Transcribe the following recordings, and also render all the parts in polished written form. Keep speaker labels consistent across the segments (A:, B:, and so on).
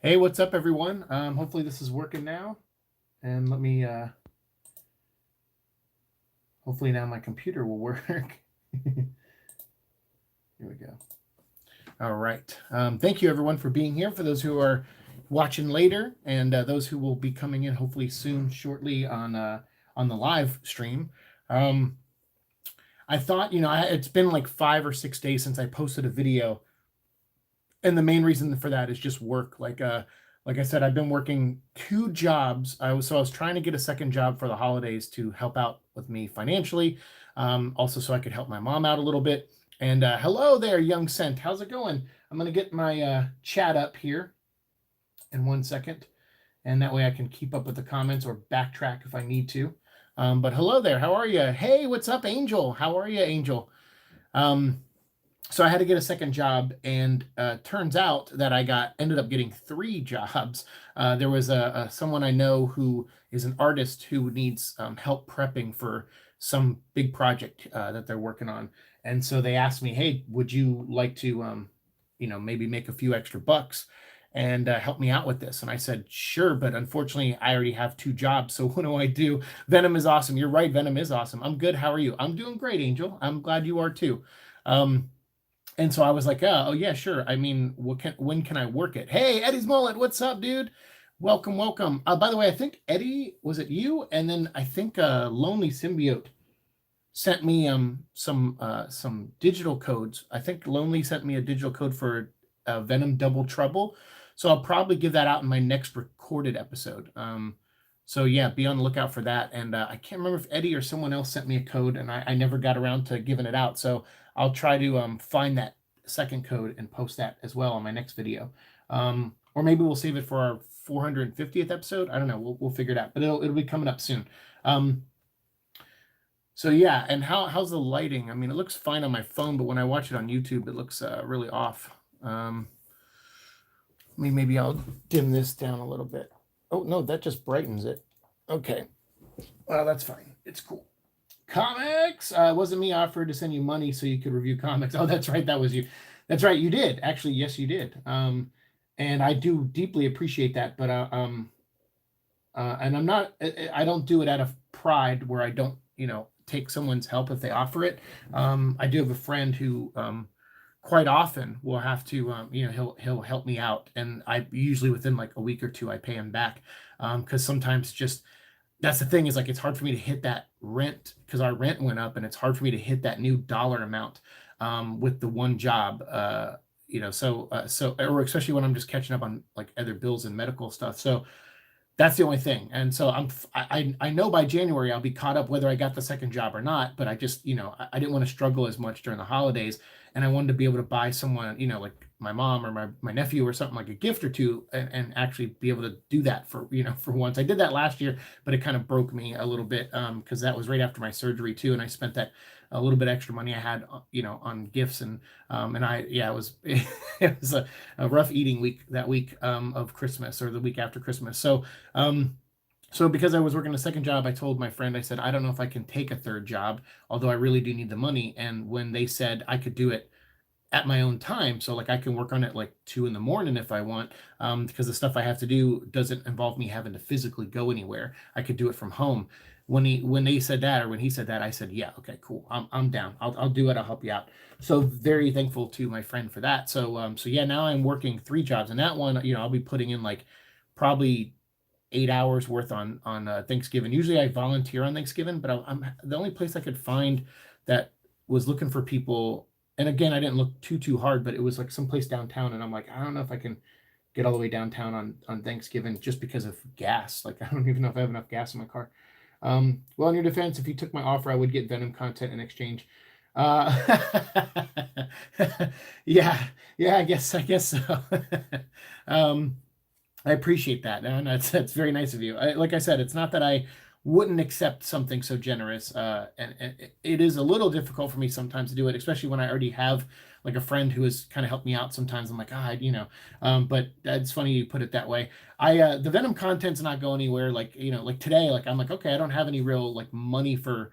A: Hey, what's up, everyone? Hopefully this is working now. And let me, hopefully now my computer will work. Here we go. All right. Thank you, everyone, for being here. For those who are watching later and those who will be coming in hopefully soon, shortly on the live stream. I thought, it's been like 5 or 6 days since I posted a video, and the main reason for that is just work. Like I said, I've been working 2 jobs. I was trying to get a second job for the holidays to help out with me financially, also so I could help my mom out a little bit. And hello there, young Scent. How's it going? I'm gonna get my chat up here in 1 second, and that way I can keep up with the comments or backtrack if I need to. But hello there. How are you? Hey, what's up, Angel? How are you, Angel? So I had to get a second job, and turns out that I ended up getting 3 jobs. There was someone I know who is an artist who needs help prepping for some big project that they're working on. And so they asked me, hey, would you like to, maybe make a few extra bucks and help me out with this? And I said, sure, but unfortunately, I already have 2 jobs. So what do I do? Venom is awesome. You're right. Venom is awesome. I'm good. How are you? I'm doing great, Angel. I'm glad you are too. And so I was like, oh yeah, sure. I mean, when can I work it? Hey, Eddie's Mullet, what's up, dude? Welcome, welcome. By the way, I think Eddie, was it you? And then I think Lonely Symbiote sent me some digital codes. I think Lonely sent me a digital code for Venom Double Trouble. So I'll probably give that out in my next recorded episode. So yeah, be on the lookout for that. And I can't remember if Eddie or someone else sent me a code, and I never got around to giving it out. So I'll try to find that second code and post that as well on my next video. Or maybe we'll save it for our 450th episode. I don't know. We'll figure it out, but it'll be coming up soon. So yeah, and how's the lighting? I mean, it looks fine on my phone, but when I watch it on YouTube, it looks really off. Maybe I'll dim this down a little bit. Oh no, that just brightens it. Okay, well, that's fine. It's cool. Comics. Wasn't me offered to send you money so you could review comics. Oh, that's right. That was you. That's right. You did. Actually, yes, you did. And I do deeply appreciate that. But and I'm not. I don't do it out of pride where I don't, take someone's help if they offer it. I do have a friend who quite often will have to, he'll help me out, and I usually within like a week or two I pay him back, because sometimes just that's the thing, is like it's hard for me to hit that rent because our rent went up, and it's hard for me to hit that new dollar amount with the one job, so or especially when I'm just catching up on like other bills and medical stuff. So that's the only thing. And so I know by January I'll be caught up whether I got the second job or not, but I just, I didn't want to struggle as much during the holidays, and I wanted to be able to buy someone, like my mom or my nephew or something, like a gift or two, and actually be able to do that for, for once. I did that last year, but it kind of broke me a little bit, because that was right after my surgery too, and I spent that a little bit extra money I had, on gifts, and it was it was a rough eating week that week of Christmas, or the week after Christmas. So because I was working a second job, I told my friend, I said, I don't know if I can take a third job, although I really do need the money. And when they said I could do it at my own time, so like I can work on it like 2 a.m. if I want, because the stuff I have to do doesn't involve me having to physically go anywhere. I could do it from home. When he said that, I said, yeah, okay, cool. I'm down. I'll do it. I'll help you out. So very thankful to my friend for that. So yeah, now I'm working 3 jobs, and that one, I'll be putting in like probably 8 hours worth on Thanksgiving. Usually I volunteer on Thanksgiving, but I'm the only place I could find that was looking for people. And again, I didn't look too hard, but it was like someplace downtown, and I'm like, I don't know if I can get all the way downtown on Thanksgiving just because of gas. Like, I don't even know if I have enough gas in my car. Well, in your defense, if you took my offer, I would get Venom content in exchange. Yeah, I guess so. I appreciate that, and that's very nice of you. Like I said, it's not that I wouldn't accept something so generous, and it is a little difficult for me sometimes to do it, especially when I already have like a friend who has kind of helped me out. Sometimes I'm like, but it's funny you put it that way. The Venom content's not go anywhere. Like, like today, like I'm like, okay, I don't have any real like money for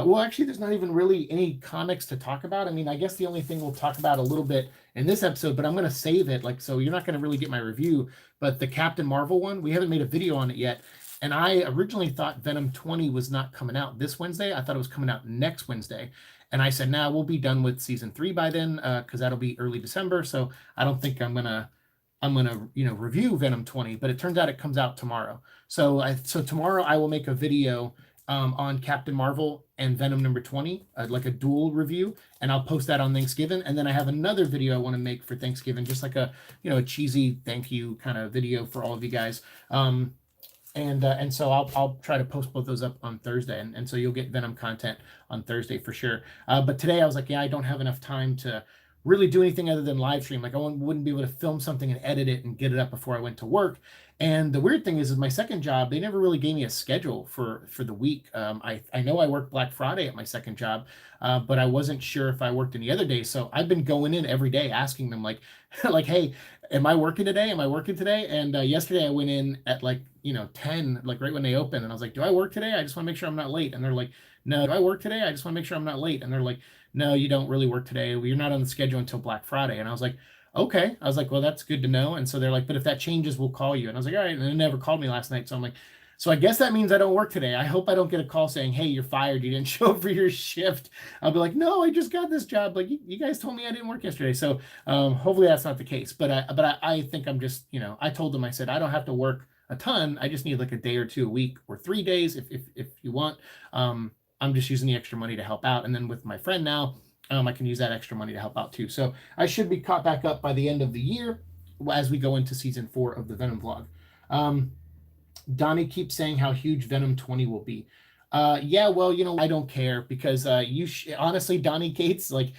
A: Well, actually, there's not even really any comics to talk about. I mean, I guess the only thing we'll talk about a little bit in this episode, but I'm going to save it. Like, so you're not going to really get my review, but the Captain Marvel one, we haven't made a video on it yet. And I originally thought Venom 20 was not coming out this Wednesday. I thought it was coming out next Wednesday. And I said, nah, we'll be done with season 3 by then, because that'll be early December. So I don't think I'm gonna review Venom 20, but it turns out it comes out tomorrow. So tomorrow I will make a video on Captain Marvel and Venom number 20, like a dual review, and I'll post that on Thanksgiving. And then I have another video I want to make for Thanksgiving, just like a cheesy thank you kind of video for all of you guys. And so I'll try to post both those up on Thursday, and so you'll get Venom content on Thursday for sure. But today I was like, yeah, I don't have enough time to really do anything other than live stream. Like I wouldn't be able to film something and edit it and get it up before I went to work. And the weird thing is my second job, they never really gave me a schedule for the week. I know I worked Black Friday at my second job, but I wasn't sure if I worked any other days. So I've been going in every day asking them like, hey, am I working today? Am I working today? And yesterday I went in at 10, like right when they opened, and I was like, do I work today? I just want to make sure I'm not late. And they're like, no. Do I work today? I just want to make sure I'm not late. And they're like, no, you don't really work today. You're not on the schedule until Black Friday. And I was like, okay. I was like, well, that's good to know. And so they're like, but if that changes, we'll call you. And I was like, all right. And they never called me last night. So I'm like, so I guess that means I don't work today. I hope I don't get a call saying, hey, you're fired. You didn't show up for your shift. I'll be like, no, I just got this job. Like you guys told me I didn't work yesterday. So hopefully that's not the case. But I think I'm just, I told them, I said, I don't have to work a ton. I just need like a day or two a week or 3 days if you want. I'm just using the extra money to help out. And then with my friend now, I can use that extra money to help out too. So I should be caught back up by the end of the year as we go into season 4 of the Venom vlog. Donnie keeps saying how huge Venom 20 will be. Yeah, well, I don't care because honestly, Donnie Cates, like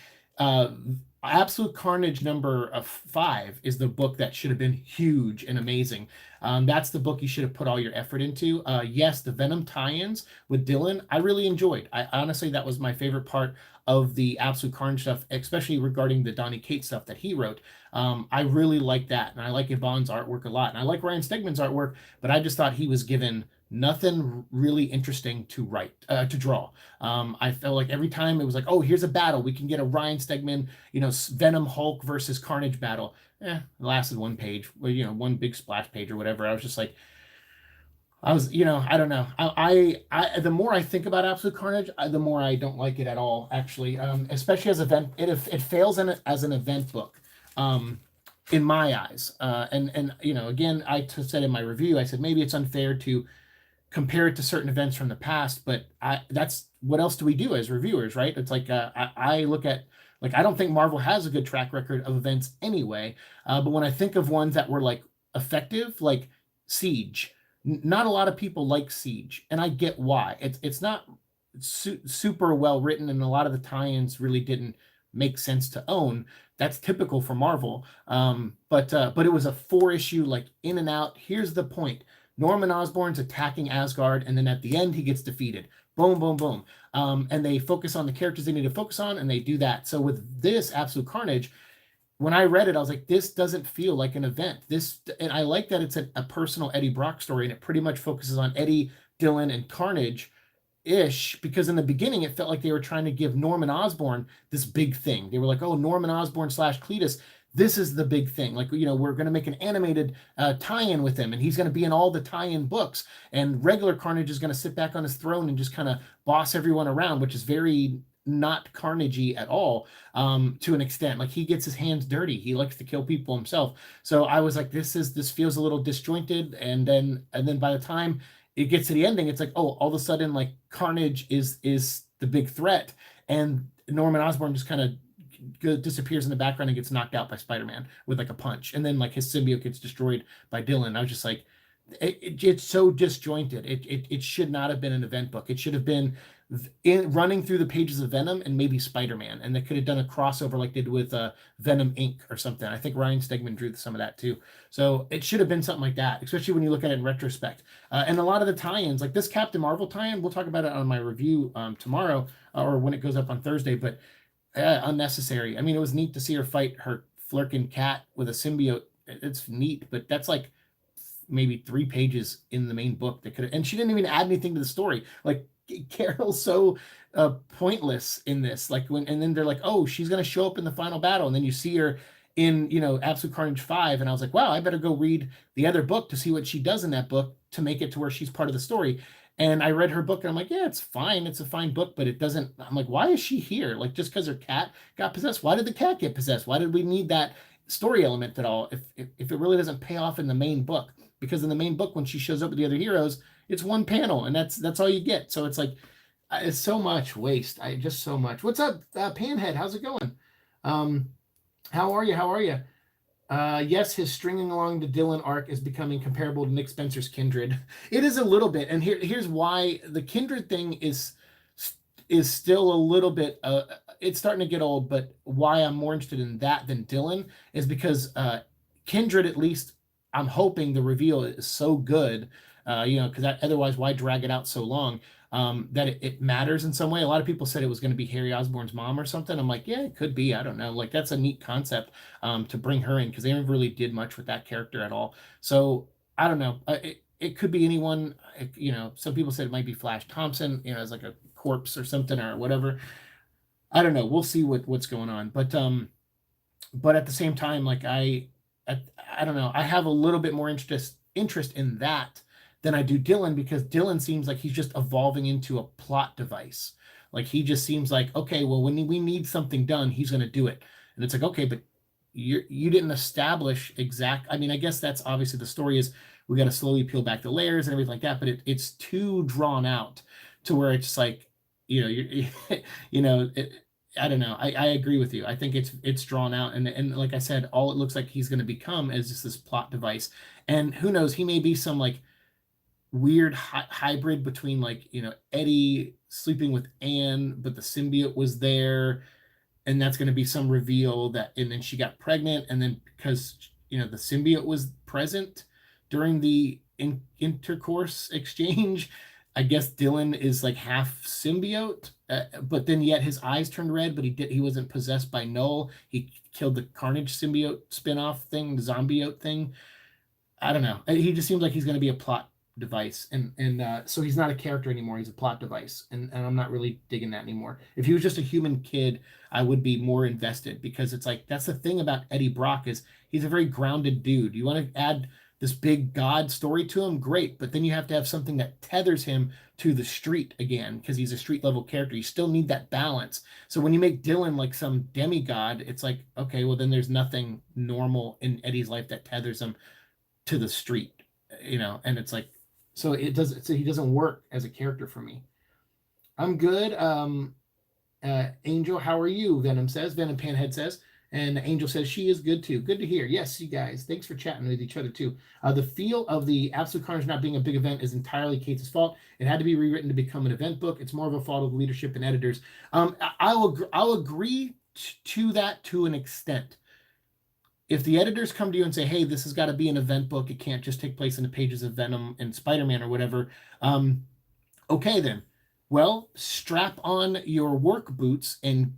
A: Absolute Carnage number 5 is the book that should have been huge and amazing. That's the book you should have put all your effort into. Yes, the Venom tie-ins with Dylan, I really enjoyed. Honestly, that was my favorite part of the Absolute Carnage stuff, especially regarding the Donny Cates stuff that he wrote. I really like that, and I like Yvonne's artwork a lot, and I like Ryan Stegman's artwork, but I just thought he was given nothing really interesting to write, to draw. I felt like every time it was like, oh, here's a battle. We can get a Ryan Stegman, Venom Hulk versus Carnage battle. It lasted 1 page, one big splash page or whatever. I was just like, I don't know. The more I think about Absolute Carnage, the more I don't like it at all, actually. Especially as event, it fails as an event book, in my eyes. And again, I said in my review, I said maybe it's unfair to compare it to certain events from the past, but that's what else do we do as reviewers, right? It's like I look at, like, I don't think Marvel has a good track record of events anyway, but when I think of ones that were like effective, like Siege, not a lot of people like Siege, and I get why. It's not super well written, and a lot of the tie-ins really didn't make sense to own. That's typical for Marvel, but it was a 4-issue, like, in and out. Here's the point. Norman Osborn's attacking Asgard, and then at the end, he gets defeated. Boom, boom, boom. And they focus on the characters they need to focus on, and they do that. So with this Absolute Carnage, when I read it, I was like, this doesn't feel like an event. And I like that it's a personal Eddie Brock story, and it pretty much focuses on Eddie, Dylan, and Carnage-ish, because in the beginning, it felt like they were trying to give Norman Osborn this big thing. They were like, oh, Norman Osborn / Cletus, this is the big thing. Like, we're going to make an animated tie-in with him, and he's going to be in all the tie-in books. And regular Carnage is going to sit back on his throne and just kind of boss everyone around, which is very not Carnage-y at all, to an extent. Like, he gets his hands dirty. He likes to kill people himself. So I was like, this feels a little disjointed. And then by the time it gets to the ending, it's like, oh, all of a sudden, like, Carnage is the big threat, and Norman Osborn just kind of disappears in the background and gets knocked out by Spider-Man with like a punch, and then like his symbiote gets destroyed by Dylan. I was just like, it's so disjointed. It should not have been an event book. It should have been running through the pages of Venom and maybe Spider-Man, and they could have done a crossover like they did with Venom Inc. or something. I think Ryan Stegman drew some of that too. So it should have been something like that, especially when you look at it in retrospect. And a lot of the tie-ins, like this Captain Marvel tie-in, we'll talk about it on my review tomorrow, or when it goes up on Thursday, but unnecessary. I mean, it was neat to see her fight her Flurkin cat with a symbiote. It's neat, but that's like maybe 3 pages in the main book that could, and she didn't even add anything to the story. Like, Carol's so pointless in this. Like and then they're like, oh, she's gonna show up in the final battle, and then you see her in Absolute Carnage 5, and I was like, wow, I better go read the other book to see what she does in that book to make it to where she's part of the story. And I read her book, and I'm like, yeah, it's fine, it's a fine book, but it doesn't. I'm like, why is she here? Like, just because her cat got possessed? Why did the cat get possessed? Why did we need that story element at all if it really doesn't pay off in the main book? Because in the main book, when she shows up with the other heroes, it's one panel, and that's all you get. So it's like, it's so much waste. Just so much. What's up, Panhead? How's it going? How are you? How are you? Yes, his stringing along the Dylan arc is becoming comparable to Nick Spencer's Kindred. It is a little bit, and here's why the Kindred thing is still a little bit. It's starting to get old, but why I'm more interested in that than Dylan is because Kindred, at least, I'm hoping the reveal is so good. Because otherwise, why drag it out so long? That it matters in some way. A lot of people said it was going to be Harry Osborn's mom or something. I'm like, yeah, it could be. I don't know. Like, that's a neat concept to bring her in, because they never really did much with that character at all. So I don't know. It could be anyone. Some people said it might be Flash Thompson, as like a corpse or something or whatever. I don't know. We'll see what's going on. But at the same time, like I don't know. I have a little bit more interest in that than I do Dylan, because Dylan seems like he's just evolving into a plot device. Like, he just seems like, okay, well, when we need something done, he's going to do it. And it's like, okay, but you didn't establish exact. I mean, I guess that's obviously the story is we got to slowly peel back the layers and everything like that, but it's too drawn out to where it's like, I don't know. I agree with you. I think it's drawn out, and like I said, all it looks like he's going to become is just this plot device. And who knows, he may be some like weird hybrid between, like, Eddie sleeping with Anne, but the symbiote was there, and that's going to be some reveal and then she got pregnant, and then because the symbiote was present during the intercourse exchange, I guess Dylan is like half symbiote, but then yet his eyes turned red, but he wasn't possessed by Null. He killed the Carnage symbiote spinoff thing, the zombiote thing. I don't know. He just seems like he's going to be a plot device, and so he's not a character anymore. He's a plot device, and I'm not really digging that anymore. If he was just a human kid, I would be more invested, because it's like, that's the thing about Eddie Brock, is he's a very grounded dude. You want to add this big god story to him, great, but then you have to have something that tethers him to the street again, because he's a street level character. You still need that balance. So when you make Dylan like some demigod, it's like, okay, well, then there's nothing normal in Eddie's life that tethers him to the street, and it's like, so he doesn't work as a character for me. I'm good. Angel, how are you? Venom Panhead says, and Angel says she is good too. Good to hear. Yes, you guys, thanks for chatting with each other too. The feel of the Absolute Carnage not being a big event is entirely Kate's fault. It had to be rewritten to become an event book. It's more of a fault of leadership and editors. I'll agree to that to an extent. If the editors come to you and say, hey, this has got to be an event book, it can't just take place in the pages of Venom and Spider-Man or whatever, okay then. Well, strap on your work boots and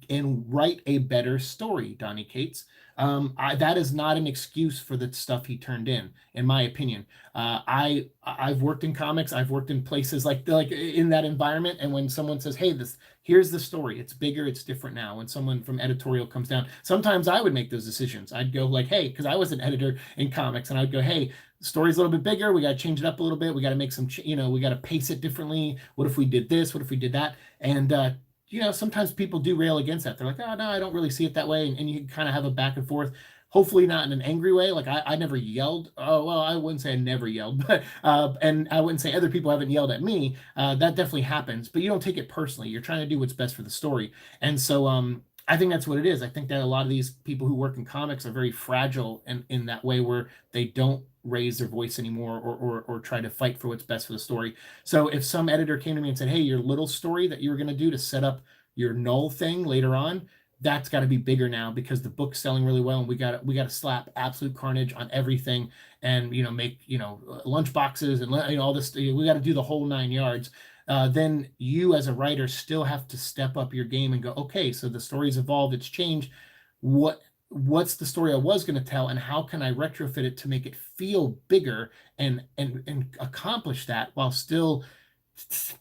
A: write a better story, Donnie Cates. That is not an excuse for the stuff he turned in my opinion. I've worked in comics. I've worked in places like in that environment. And when someone says, hey, here's the story, it's bigger, it's different now. When someone from editorial comes down, sometimes I would make those decisions. I'd go like, hey, because I was an editor in comics, and I'd go, hey, the story's a little bit bigger. We got to change it up a little bit. We got to make some, we got to pace it differently. What if we did this? What if we did that? And, sometimes people do rail against that. They're like, oh, no, I don't really see it that way. And you kind of have a back and forth, hopefully not in an angry way. Like I never yelled. Oh, well, I wouldn't say I never yelled, but, and I wouldn't say other people haven't yelled at me. That definitely happens, but you don't take it personally. You're trying to do what's best for the story. And so, I think that's what it is. I think that a lot of these people who work in comics are very fragile in that way, where they don't raise their voice anymore or try to fight for what's best for the story. So if some editor came to me and said, hey, your little story that you were going to do to set up your Null thing later on, that's got to be bigger now, because the book's selling really well, and we got to slap Absolute Carnage on everything, and make lunch boxes and all this. We got to do the whole 9 yards. Then you as a writer still have to step up your game and go, okay, so the story's evolved, it's changed. What's the story I was going to tell, and how can I retrofit it to make it feel bigger and accomplish that while still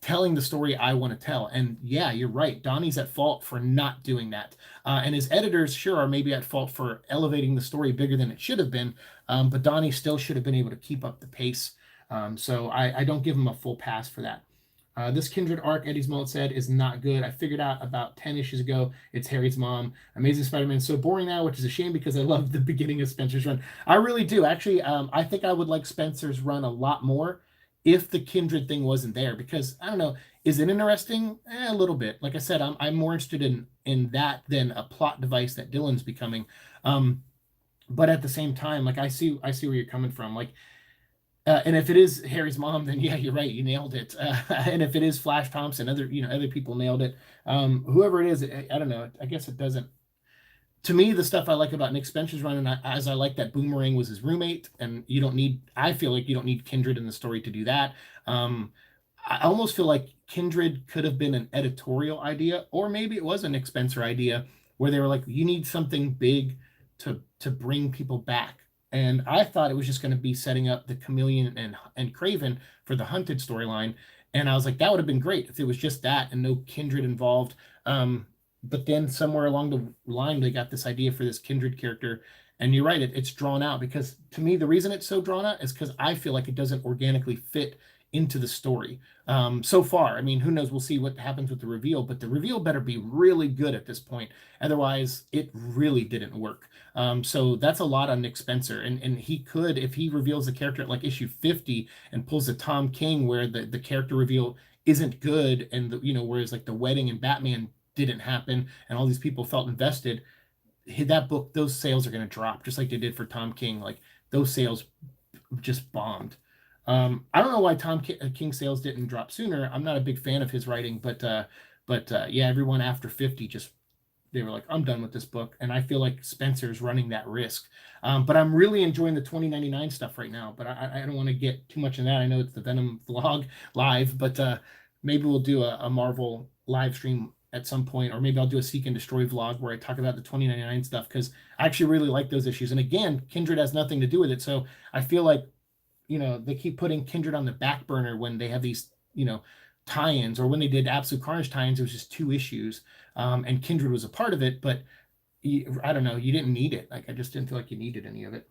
A: telling the story I want to tell. And yeah, you're right. Donnie's at fault for not doing that. And his editors, sure, are maybe at fault for elevating the story bigger than it should have been. But Donnie still should have been able to keep up the pace. So I don't give him a full pass for that. This Kindred arc, Eddie's Mullet said, is not good. I figured out about 10 issues ago it's Harry's mom. Amazing Spider-Man is so boring now, which is a shame because I love the beginning of Spencer's run. I really do. Actually, I think I would like Spencer's run a lot more if the Kindred thing wasn't there, because I don't know, is it interesting? A little bit. Like I said, I'm more interested in that than a plot device that Dylan's becoming. But at the same time, like I see where you're coming from. Like, and if it is Harry's mom, then yeah, you're right, you nailed it. And if it is Flash Thompson, other people nailed it. Whoever it is, I don't know. I guess it doesn't. To me, the stuff I like about Nick Spencer's run, and as I like that Boomerang was his roommate, and you don't need. I feel like you don't need Kindred in the story to do that. I almost feel like Kindred could have been an editorial idea, or maybe it was a Nick Spencer idea, where they were like, you need something big to bring people back. And I thought it was just going to be setting up the Chameleon and Craven for the Hunted storyline. And I was like, that would have been great if it was just that and no Kindred involved. But then somewhere along the line, they got this idea for this Kindred character. And you're right, it's drawn out, because to me, the reason it's so drawn out is because I feel like it doesn't organically fit into the story. So far, I mean, who knows? We'll see what happens with the reveal, but the reveal better be really good at this point. Otherwise, it really didn't work. So that's a lot on Nick Spencer. And he could, if he reveals the character at like issue 50 and pulls a Tom King where the character reveal isn't good, and whereas like the wedding and Batman didn't happen and all these people felt invested, that book, those sales are going to drop just like they did for Tom King. Like those sales just bombed. I don't know why Tom King sales didn't drop sooner. I'm not a big fan of his writing, but yeah, everyone after 50 just, they were like, I'm done with this book. And I feel like Spencer's running that risk. But I'm really enjoying the 2099 stuff right now, but I don't want to get too much in that. I know it's the Venom vlog live, but maybe we'll do a Marvel live stream at some point, or maybe I'll do a Seek and Destroy vlog where I talk about the 2099 stuff, because I actually really like those issues. And again, Kindred has nothing to do with it. So I feel like, they keep putting Kindred on the back burner when they have these, tie-ins, or when they did Absolute Carnage tie-ins, it was just 2 issues. And Kindred was a part of it, but I don't know, you didn't need it. Like, I just didn't feel like you needed any of it.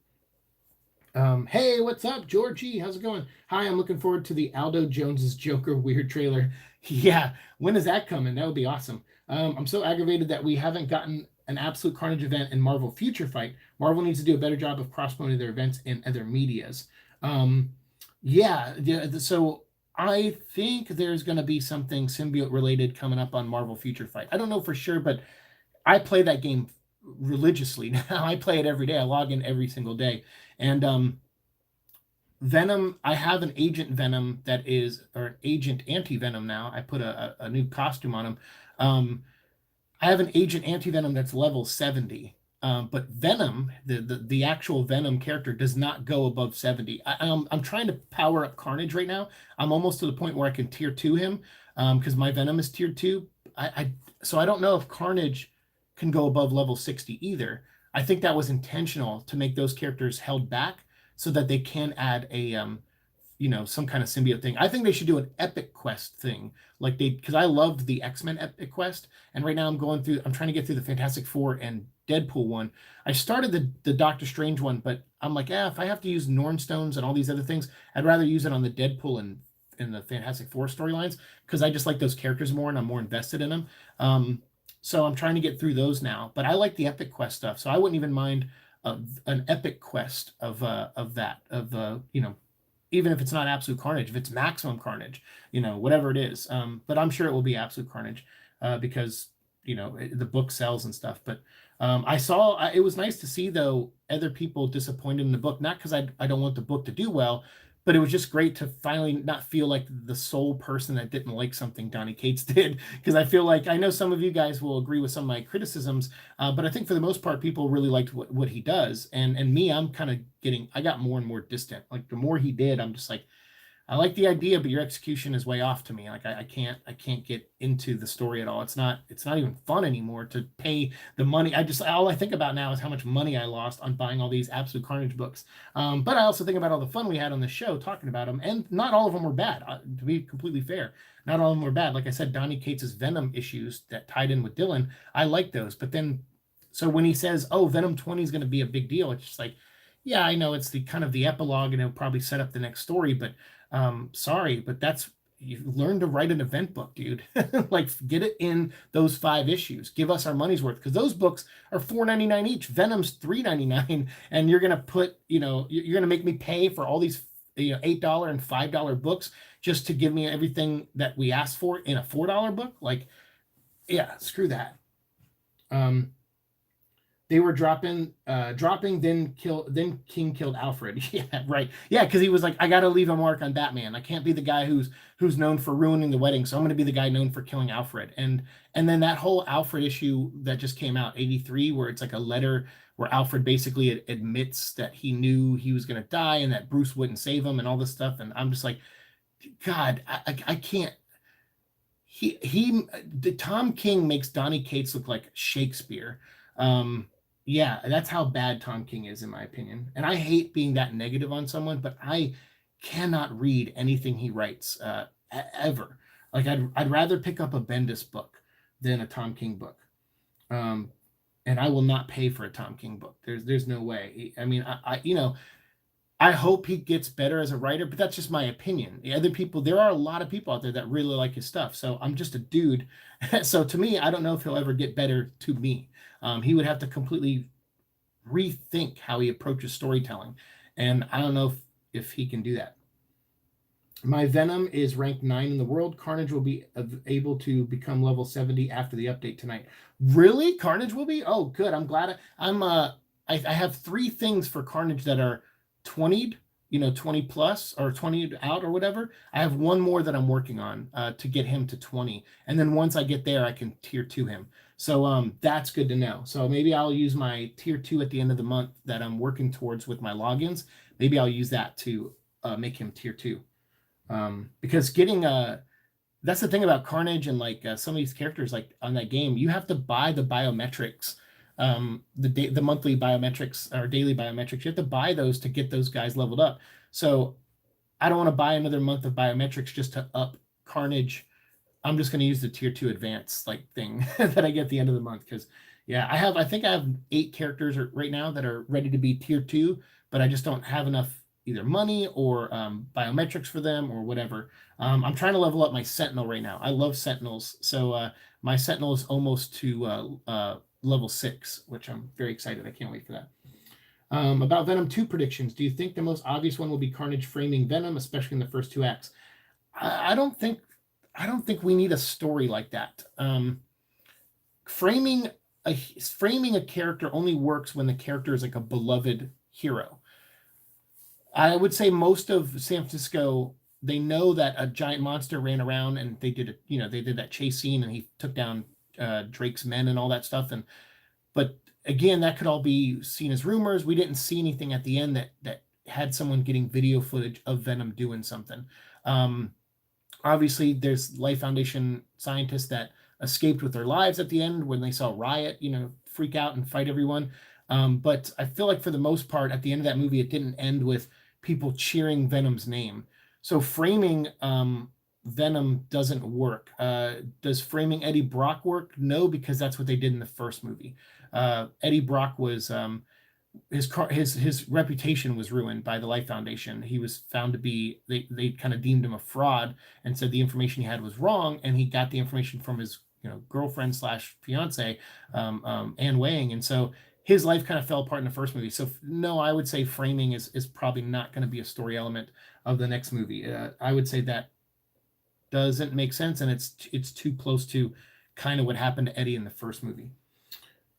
A: Hey, what's up, Georgie? How's it going? Hi, I'm looking forward to the Aldo Jones's Joker weird trailer. Yeah, when is that coming? That would be awesome. I'm so aggravated that we haven't gotten an Absolute Carnage event in Marvel Future Fight. Marvel needs to do a better job of cross-promoting their events in other medias. Yeah. So I think there's going to be something symbiote related coming up on Marvel Future Fight. I don't know for sure, but I play that game religiously now. I play it every day. I log in every single day. And Venom, I have an Agent Venom that is, or an Agent Anti-Venom now. I put a new costume on him. I have an Agent Anti-Venom that's level 70. But Venom, the actual Venom character, does not go above 70. I'm trying to power up Carnage right now. I'm almost to the point where I can tier 2 him, because my Venom is tier 2. So I don't know if Carnage can go above level 60 either. I think that was intentional to make those characters held back so that they can add a some kind of symbiote thing. I think they should do an epic quest thing, like because I loved the X-Men epic quest, and right now I'm trying to get through the Fantastic Four and Deadpool one. I started the Doctor Strange one, but I'm like, if I have to use Norn Stones and all these other things, I'd rather use it on the Deadpool and in the Fantastic Four storylines, because I just like those characters more and I'm more invested in them. So I'm trying to get through those now, but I like the epic quest stuff, so I wouldn't even mind an epic quest of that, even if it's not Absolute Carnage, if it's Maximum Carnage, whatever it is. But I'm sure it will be Absolute Carnage, because the book sells and stuff. But I saw, it was nice to see, though, other people disappointed in the book, not because I don't want the book to do well, but it was just great to finally not feel like the sole person that didn't like something Donny Cates did, because I feel like, I know some of you guys will agree with some of my criticisms, but I think for the most part, people really liked what he does. And me, I'm kind of I got more and more distant. Like, the more he did, I'm just like, I like the idea, but your execution is way off to me. Like I can't get into the story at all. It's not even fun anymore to pay the money. All I think about now is how much money I lost on buying all these Absolute Carnage books. But I also think about all the fun we had on the show talking about them, and not all of them were bad. To be completely fair, not all of them were bad. Like I said, Donny Cates's Venom issues that tied in with Dylan, I like those. But then, so when he says, "Oh, Venom 20 is going to be a big deal," it's just like, yeah, I know it's the kind of the epilogue, and it'll probably set up the next story, but sorry, but you learn to write an event book, dude. Like, get it in those 5 issues. Give us our money's worth, because those books are $4.99 each. Venom's $3.99, and you're gonna you're gonna make me pay for all these $8 and $5 books just to give me everything that we asked for in a $4 book. Like, yeah, screw that. They were dropping, then King killed Alfred. Yeah, right. Yeah, because he was like, I got to leave a mark on Batman. I can't be the guy who's known for ruining the wedding, so I'm going to be the guy known for killing Alfred. And then that whole Alfred issue that just came out, 83, where it's like a letter where Alfred basically admits that he knew he was going to die and that Bruce wouldn't save him and all this stuff. And I'm just like, God, I can't. Tom King makes Donny Cates look like Shakespeare. Yeah, that's how bad Tom King is, in my opinion. And I hate being that negative on someone, but I cannot read anything he writes ever. Like, I'd rather pick up a Bendis book than a Tom King book. And I will not pay for a Tom King book. There's no way. I mean, I hope he gets better as a writer, but that's just my opinion. There are a lot of people out there that really like his stuff. So I'm just a dude. So to me, I don't know if he'll ever get better to me. He would have to completely rethink how he approaches storytelling. And I don't know if he can do that. My Venom is ranked 9 in the world. Carnage will be able to become level 70 after the update tonight. Really? Carnage will be? Oh, good. I'm glad. I have 3 things for Carnage that are 20'd, 20 plus or 20 out or whatever. I have 1 more that I'm working on to get him to 20. And then once I get there, I can tier 2 him. So that's good to know. So maybe I'll use my tier 2 at the end of the month that I'm working towards with my logins. Maybe I'll use that to make him tier 2. Because getting that's the thing about Carnage and like some of these characters like on that game, you have to buy the biometrics, the monthly biometrics or daily biometrics. You have to buy those to get those guys leveled up. So I don't want to buy another month of biometrics just to up Carnage. I'm just going to use the tier 2 advanced like thing that I get at the end of the month. Because yeah, I think I have 8 characters right now that are ready to be tier 2, but I just don't have enough either money or biometrics for them or whatever. I'm trying to level up my Sentinel right now. I love Sentinels. So my Sentinel is almost to level 6, which I'm very excited. I can't wait for that. About Venom 2 predictions. Do you think the most obvious one will be Carnage framing Venom, especially in the first 2 acts? I don't think we need a story like that. Framing a character only works when the character is like a beloved hero. I would say most of San Francisco, they know that a giant monster ran around and they did that chase scene and he took down Drake's men and all that stuff. But again, that could all be seen as rumors. We didn't see anything at the end that had someone getting video footage of Venom doing something. Obviously, there's Life Foundation scientists that escaped with their lives at the end when they saw Riot, freak out and fight everyone. But I feel like for the most part, at the end of that movie, it didn't end with people cheering Venom's name. So framing Venom doesn't work. Does framing Eddie Brock work? No, because that's what they did in the first movie. Eddie Brock was his reputation was ruined by the Life Foundation. He was found to be they kind of deemed him a fraud and said the information he had was wrong, and he got the information from his girlfriend / fiance Anne Wang, and so his life kind of fell apart in the first movie. So no, I would say framing is probably not going to be a story element of the next movie. I would say that doesn't make sense, and it's too close to kind of what happened to Eddie in the first movie.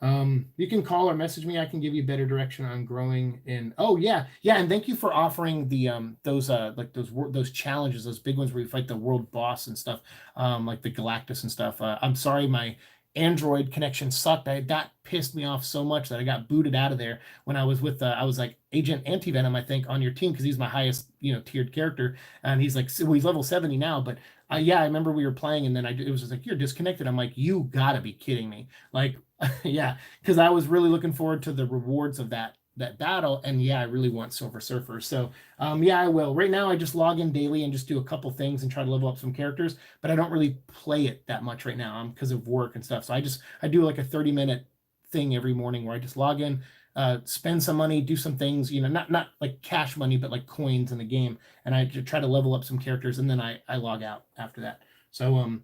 A: You can call or message me. I can give you better direction on growing in. Oh yeah, and thank you for offering the those challenges, those big ones where you fight the world boss and stuff, like the Galactus and stuff. I'm sorry, my Android connection sucked. That pissed me off so much that I got booted out of there when I was with I was like Agent Anti-Venom, I think, on your team because he's my highest, tiered character, and he's like, well, he's level 70 now, but yeah, I remember we were playing, and then it was just like, you're disconnected. I'm like, you gotta be kidding me. Like, yeah, because I was really looking forward to the rewards of that battle, and yeah, I really want Silver Surfer. So yeah, I will. Right now, I just log in daily and just do a couple things and try to level up some characters, but I don't really play it that much right now because of work and stuff. So I do like a 30-minute thing every morning where I just log in, spend some money, do some things, not like cash money, but like coins in the game, and I try to level up some characters, and then I log out after that. So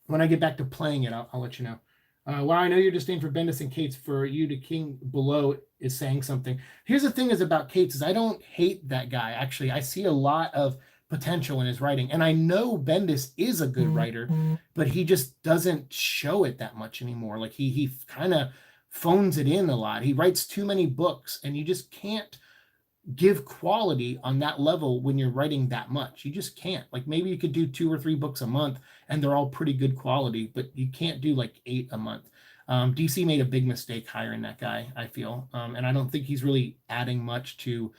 A: when I get back to playing it, I'll let you know. Well, I know you're disdain for Bendis and Cates. For you to King below is saying something. Here's the thing is about Cates is I don't hate that guy. Actually, I see a lot of potential in his writing, and I know Bendis is a good writer, but he just doesn't show it that much anymore. Like he kind of phones it in a lot. He writes too many books, and you just can't give quality on that level when you're writing that much. You just can't. Like maybe you could do 2 or 3 books a month and they're all pretty good quality, but you can't do like 8 a month. DC made a big mistake hiring that guy, I feel, and I don't think he's really adding much to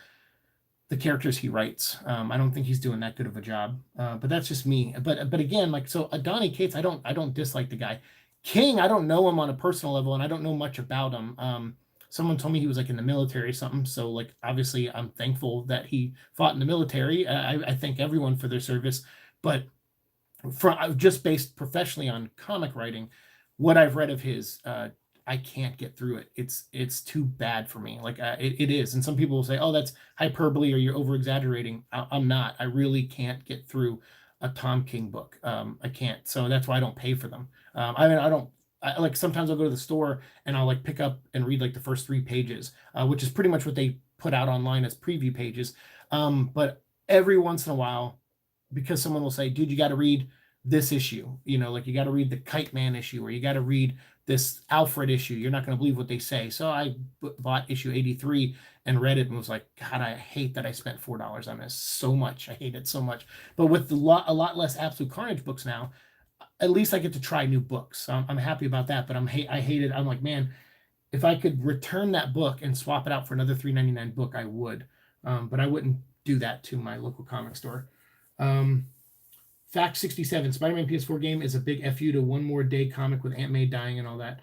A: the characters he writes. I don't think he's doing that good of a job, but that's just me. But again, like, so Donny Cates, I don't dislike the guy. King, I don't know him on a personal level, and I don't know much about him. Someone told me he was like in the military or something. So like, obviously I'm thankful that he fought in the military. I thank everyone for their service, but just based professionally on comic writing, what I've read of his, I can't get through it. It's too bad for me. Like it is. And some people will say, oh, that's hyperbole or you're over exaggerating. I'm not. I really can't get through a Tom King book. I can't. So that's why I don't pay for them. I mean, I like sometimes I'll go to the store and I'll like pick up and read like the first 3 pages, which is pretty much what they put out online as preview pages. But every once in a while, because someone will say, dude, you got to read this issue, like you got to read the Kite Man issue, or you got to read this Alfred issue. You're not going to believe what they say. So I bought issue 83 and read it and was like, God, I hate that I spent $4 on this so much. I hate it so much. But with a lot less Absolute Carnage books now, at least I get to try new books. So I'm happy about that, but I hate it. I'm like, man, if I could return that book and swap it out for another $3.99 book, I would. But I wouldn't do that to my local comic store. Fact 67, Spider-Man PS4 game is a big FU to One More Day comic with Aunt May dying and all that.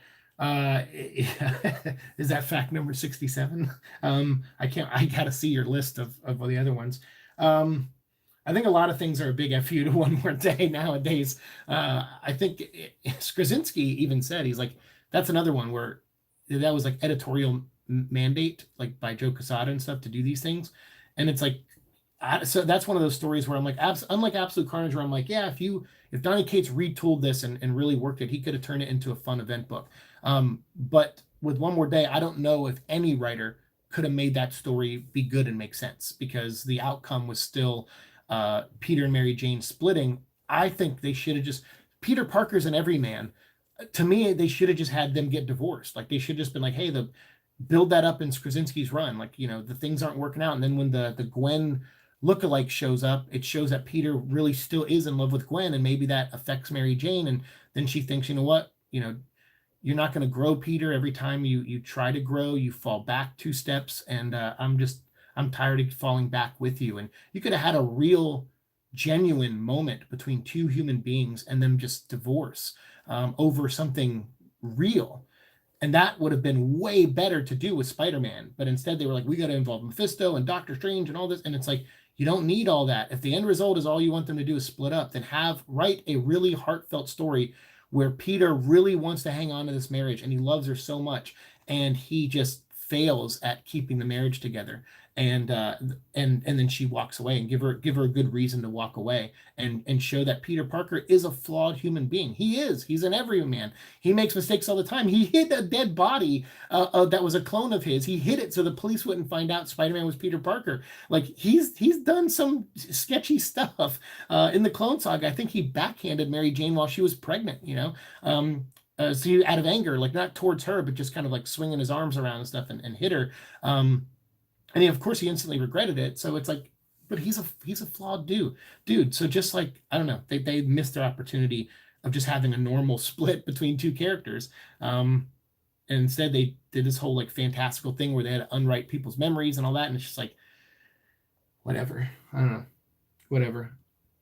A: Is that fact number 67? I gotta see your list of the other ones. I think a lot of things are a big FU to One More Day nowadays. I think Straczynski even said, he's like, that's another one where that was like editorial mandate, like by Joe Quesada and stuff, to do these things. And it's like, so that's one of those stories where I'm like, unlike Absolute Carnage, where I'm like, yeah, if Donny Cates retooled this and really worked it, he could have turned it into a fun event book. But with One More Day, I don't know if any writer could have made that story be good and make sense, because the outcome was still Peter and Mary Jane splitting. I think they should have just, Peter Parker's an everyman. To me, they should have just had them get divorced. Like they should have just been like, hey, build that up in Straczynski's run. Like, the things aren't working out. And then when the Gwen lookalike shows up, it shows that Peter really still is in love with Gwen, and maybe that affects Mary Jane. And then she thinks, you know what, you're not going to grow, Peter. Every time you try to grow, you fall back 2 steps. And I'm tired of falling back with you. And you could have had a real, genuine moment between 2 human beings and them just divorce over something real. And that would have been way better to do with Spider-Man. But instead they were like, we got to involve Mephisto and Doctor Strange and all this. And it's like, you don't need all that. If the end result is all you want them to do is split up, then write a really heartfelt story where Peter really wants to hang on to this marriage and he loves her so much, and he just fails at keeping the marriage together. And then she walks away, and give her a good reason to walk away, and show that Peter Parker is a flawed human being. He's an everyman. He makes mistakes all the time. He hid a dead body that was a clone of his. He hid it so the police wouldn't find out Spider-Man was Peter Parker. Like he's done some sketchy stuff in the Clone Saga. I think he backhanded Mary Jane while she was pregnant. So out of anger, like not towards her, but just kind of like swinging his arms around and stuff and hit her. And of course he instantly regretted it. So it's like, but he's a flawed dude. So just like, I don't know, they missed their opportunity of just having a normal split between two characters. And instead they did this whole like fantastical thing where they had to unwrite people's memories and all that, and it's just like, whatever. I don't know. Whatever.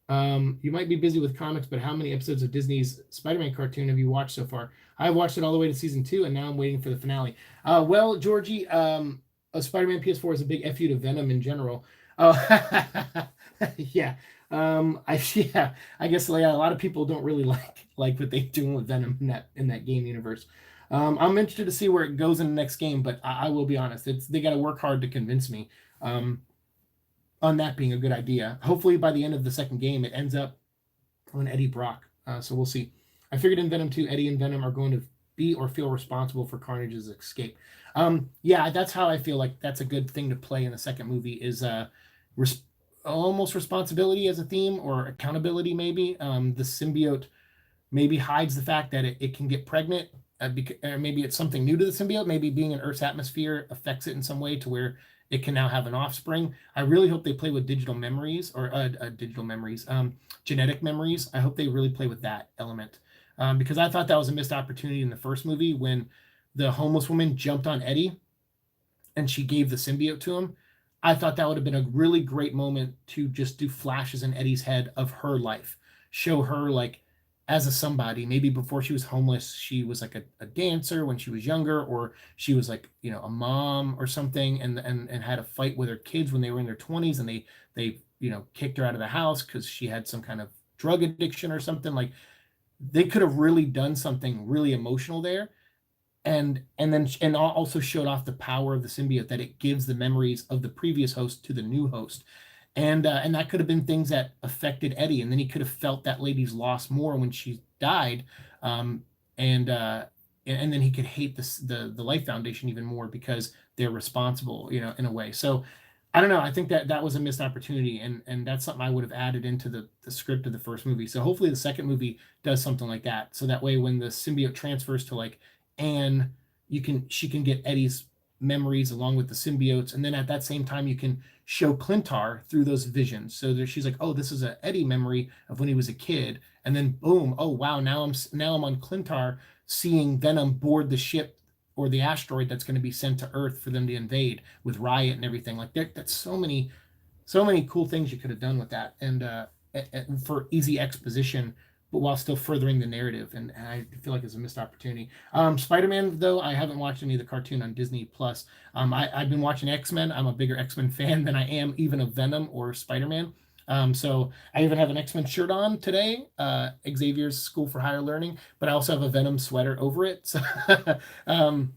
A: You might be busy with comics, but how many episodes of Disney's Spider-Man cartoon have you watched so far? I've watched it all the way to season 2, and now I'm waiting for the finale. Well, Georgie, a Spider-Man PS4 is a big F you to Venom in general. Oh, yeah. I guess like, a lot of people don't really like what they're doing with Venom in that game universe. I'm interested to see where it goes in the next game, but I will be honest, they got to work hard to convince me on that being a good idea. Hopefully by the end of the second game, it ends up on Eddie Brock. So we'll see. I figured in Venom 2, Eddie and Venom are going to be or feel responsible for Carnage's escape. Yeah, that's how I feel like that's a good thing to play in the second movie is almost responsibility as a theme, or accountability maybe. The symbiote maybe hides the fact that it can get pregnant, or maybe it's something new to the symbiote. Maybe being in Earth's atmosphere affects it in some way to where it can now have an offspring. I really hope they play with digital memories, or genetic memories. I hope they really play with that element, because I thought that was a missed opportunity in the first movie when the homeless woman jumped on Eddie and she gave the symbiote to him. I thought that would have been a really great moment to just do flashes in Eddie's head of her life, show her like as a somebody. Maybe before she was homeless, she was like a dancer when she was younger, or she was like, a mom or something, and had a fight with her kids when they were in their 20s, and they kicked her out of the house because she had some kind of drug addiction or something. Like, they could have really done something really emotional there, and also showed off the power of the symbiote, that it gives the memories of the previous host to the new host. And that could have been things that affected Eddie, and then he could have felt that lady's loss more when she died, and then he could hate the Life Foundation even more because they're responsible, in a way. So I don't know. I think that was a missed opportunity, and that's something I would have added into the script of the first movie. So hopefully the second movie does something like that, so that way when the symbiote transfers to like Anne, she can get Eddie's memories along with the symbiotes, and then at that same time you can show Clintar through those visions, so that she's like, oh, this is an Eddie memory of when he was a kid, and then boom, oh wow, now I'm on Clintar seeing Venom board the ship or the asteroid that's going to be sent to Earth for them to invade with Riot and everything. Like, that's so many cool things you could have done with that, and for easy exposition, but while still furthering the narrative. And I feel like it's a missed opportunity. Spider-Man, though, I haven't watched any of the cartoon on Disney Plus. I've been watching X-Men. I'm a bigger X-Men fan than I am even of Venom or Spider-Man. So I even have an X-Men shirt on today, Xavier's School for Higher Learning, but I also have a Venom sweater over it. So,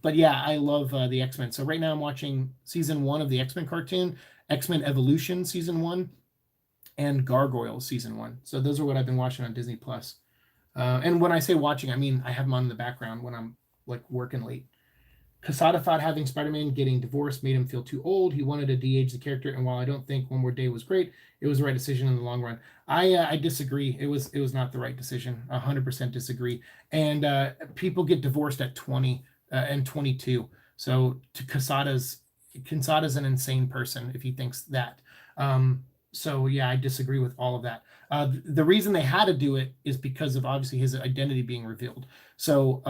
A: but yeah, I love the X-Men. So right now I'm watching season 1 of the X-Men cartoon, X-Men Evolution season 1, and Gargoyles season 1. So those are what I've been watching on Disney Plus. And when I say watching, I mean I have them on in the background when I'm like working late. Quesada thought having Spider-Man getting divorced made him feel too old. He wanted to de-age the character, and while I don't think One More Day was great, it was the right decision in the long run. I disagree. It was not the right decision. 100% disagree. And people get divorced at 20 and 22. So Quesada's an insane person if he thinks that. So yeah, I disagree with all of that. The reason they had to do it is because of obviously his identity being revealed. So,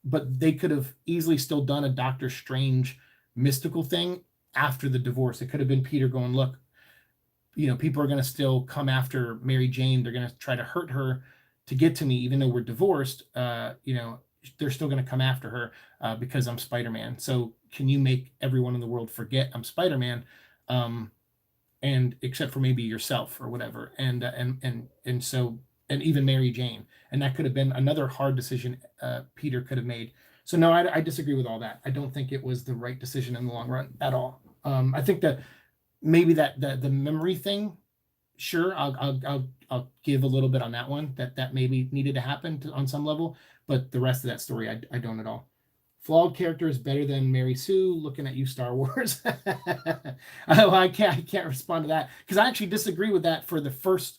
A: but they could have easily still done a Doctor Strange mystical thing after the divorce. It could have been Peter going, look, people are going to still come after Mary Jane. They're going to try to hurt her to get to me, even though we're divorced. They're still going to come after her because I'm Spider-Man. So can you make everyone in the world forget I'm Spider-Man? And except for maybe yourself or whatever, and even Mary Jane, and that could have been another hard decision Peter could have made. So no, I disagree with all that. I don't think it was the right decision in the long run at all. I think that maybe the memory thing, sure, I'll give a little bit on that one, that maybe needed to happen on some level, but the rest of that story I don't at all. Flawed character is better than Mary Sue. Looking at you, Star Wars. I can't respond to that because I actually disagree with that for the Force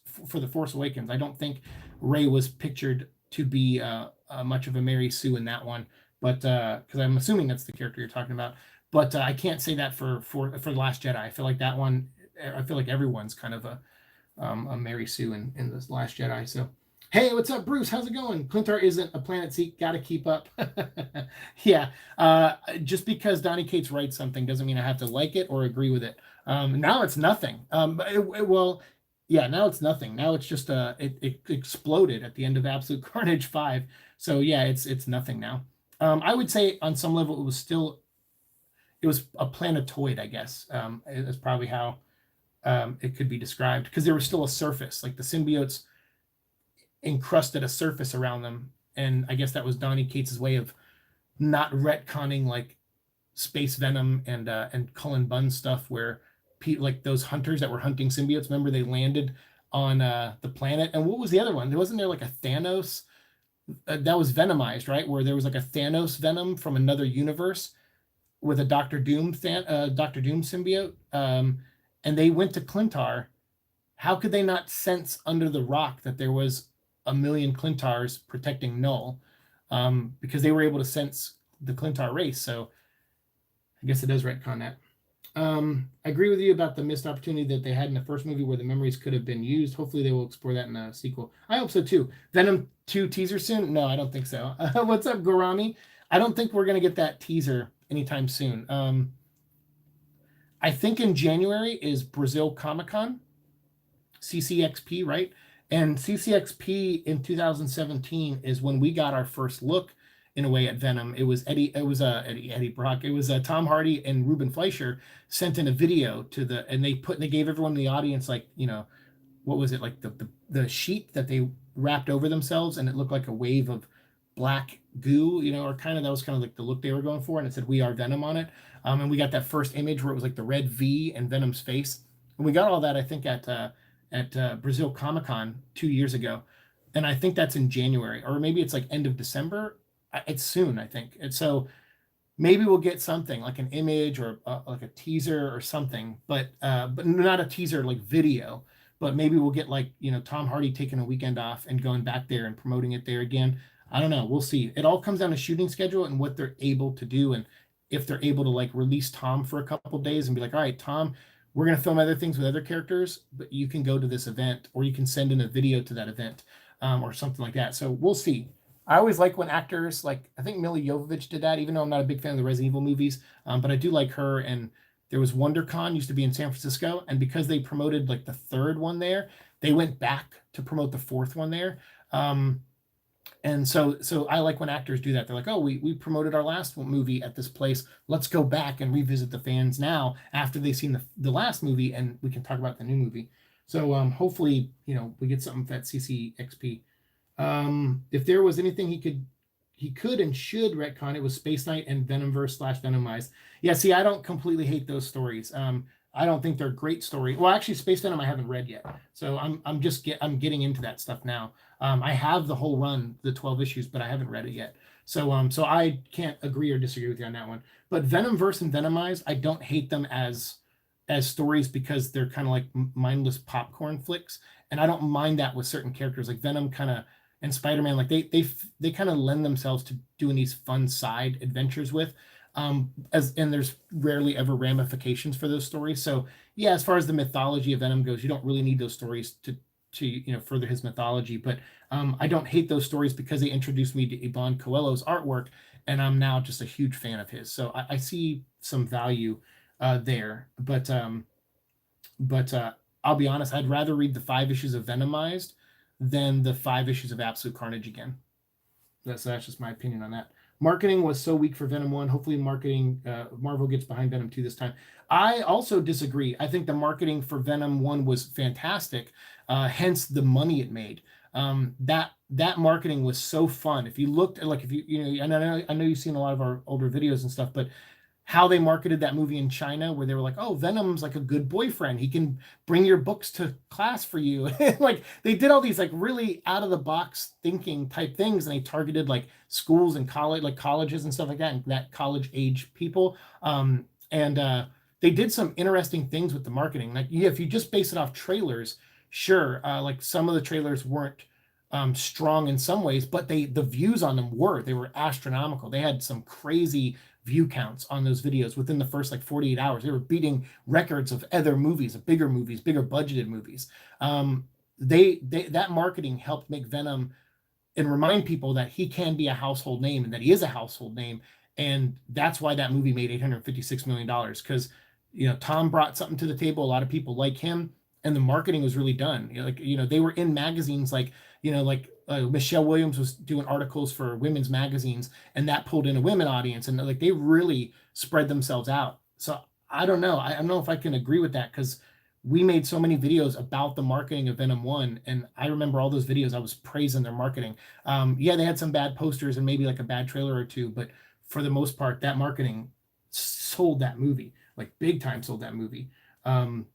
A: Awakens. I don't think Rey was pictured to be much of a Mary Sue in that one, but because I'm assuming that's the character you're talking about. But I can't say that for the Last Jedi. I feel like that one. I feel like everyone's kind of a Mary Sue in the Last Jedi. So Hey, what's up, Bruce? How's it going? Clintar isn't a planet seek. Got to keep up. Yeah. Just because Donny Cates writes something doesn't mean I have to like it or agree with it. Now it's nothing. Well, yeah, now it's nothing. Now it's just it exploded at the end of Absolute Carnage 5. So yeah, it's nothing now. I would say on some level it was a planetoid, I guess. Is probably how it could be described because there was still a surface, like the symbiotes encrusted a surface around them, and I guess that was Donny Cates' way of not retconning like Space Venom and Cullen Bunn stuff, where like those hunters that were hunting symbiotes, remember they landed on the planet, and what was the other one? There wasn't there like a Thanos that was venomized, right? Where there was like a Thanos Venom from another universe with a Doctor Doom symbiote, and they went to Clintar. How could they not sense under the rock that there was a million Clintars protecting Null? Because they were able to sense the Clintar race. So I guess it does retcon that. I agree with you about the missed opportunity that they had in the first movie where the memories could have been used. Hopefully they will explore that in a sequel. I hope so too. Venom 2 teaser soon? No, I don't think so. What's up, Gorami? I don't think we're going to get that teaser anytime soon. I think in January is Brazil Comic-Con, CCXP, right? And CCXP in 2017 is when we got our first look in a way at Venom. It was Eddie Brock. It was Tom Hardy and Ruben Fleischer sent in a video to and they gave everyone in the audience, like, you know, what was it, like the sheet that they wrapped over themselves, and it looked like a wave of black goo, you know, or kind of, that was kind of like the look they were going for, and it said "We Are Venom" on it. And we got that first image where it was like the red V and Venom's face, and we got all that I think at Brazil Comic-Con 2 years ago, and I think that's in January, or maybe it's like end of December. It's soon, I think, and so maybe we'll get something like an image or like a teaser or something, but not a teaser like video, but maybe we'll get, like, you know, Tom Hardy taking a weekend off and going back there and promoting it there again. I don't know. We'll see. It all comes down to shooting schedule and what they're able to do, and if they're able to like release Tom for a couple days and be like, all right, Tom, we're going to film other things with other characters, but you can go to this event, or you can send in a video to that event, or something like that. So we'll see. I always like when actors, like, I think Mila Jovovich did that, even though I'm not a big fan of the Resident Evil movies, but I do like her. And there was WonderCon, used to be in San Francisco, and because they promoted like the third one there, they went back to promote the fourth one there. And so I like when actors do that. They're like, oh, we promoted our last movie at this place. Let's go back and revisit the fans now after they've seen the last movie, and we can talk about the new movie. So hopefully, you know, we get something for that CCXP. If there was anything he could and should retcon, it was Space Knight and Venomverse / Venomized. Yeah, see, I don't completely hate those stories. I don't think they're great stories. Well, actually, Space Venom I haven't read yet, so I'm getting into that stuff now. I have the whole run, the 12 issues, but I haven't read it yet. So I can't agree or disagree with you on that one. But Venomverse and Venomized, I don't hate them as stories because they're kind of like mindless popcorn flicks, and I don't mind that with certain characters like Venom kind of and Spider-Man. Like they kind of lend themselves to doing these fun side adventures with. And there's rarely ever ramifications for those stories. So yeah, as far as the mythology of Venom goes, you don't really need those stories to you know, further his mythology. But I don't hate those stories because they introduced me to Iban Coelho's artwork, and I'm now just a huge fan of his. So I see some value there. But I'll be honest, I'd rather read the 5 issues of Venomized than the 5 issues of Absolute Carnage again. That's just my opinion on that. Marketing was so weak for Venom 1. Hopefully Marvel gets behind Venom 2 this time. I also disagree. I think the marketing for Venom 1 was fantastic, hence the money it made. That marketing was so fun. If you looked at, like, if you know, and I know you've seen a lot of our older videos and stuff, but how they marketed that movie in China, where they were like, oh, Venom's like a good boyfriend. He can bring your books to class for you. Like, they did all these like really out of the box thinking type things. And they targeted like schools and colleges and stuff like that, and that college age people. They did some interesting things with the marketing. Like, yeah, if you just base it off trailers, sure. Like some of the trailers weren't strong in some ways, but the views on them they were astronomical. They had some crazy view counts on those videos within the first like 48 hours. They were beating records of other movies, of bigger budgeted movies. that marketing helped make Venom and remind people that he can be a household name and that he is a household name. And that's why that movie made $856 million, because, Tom brought something to the table. A lot of people like him, and the marketing was really done. They were in magazines Michelle Williams was doing articles for women's magazines, and that pulled in a women audience, and they really spread themselves out. So I don't know. I don't know if I can agree with that, because we made so many videos about the marketing of Venom 1, and I remember all those videos. I was praising their marketing. Yeah, they had some bad posters and maybe a bad trailer or two, but for the most part, that marketing sold that movie, big time sold that movie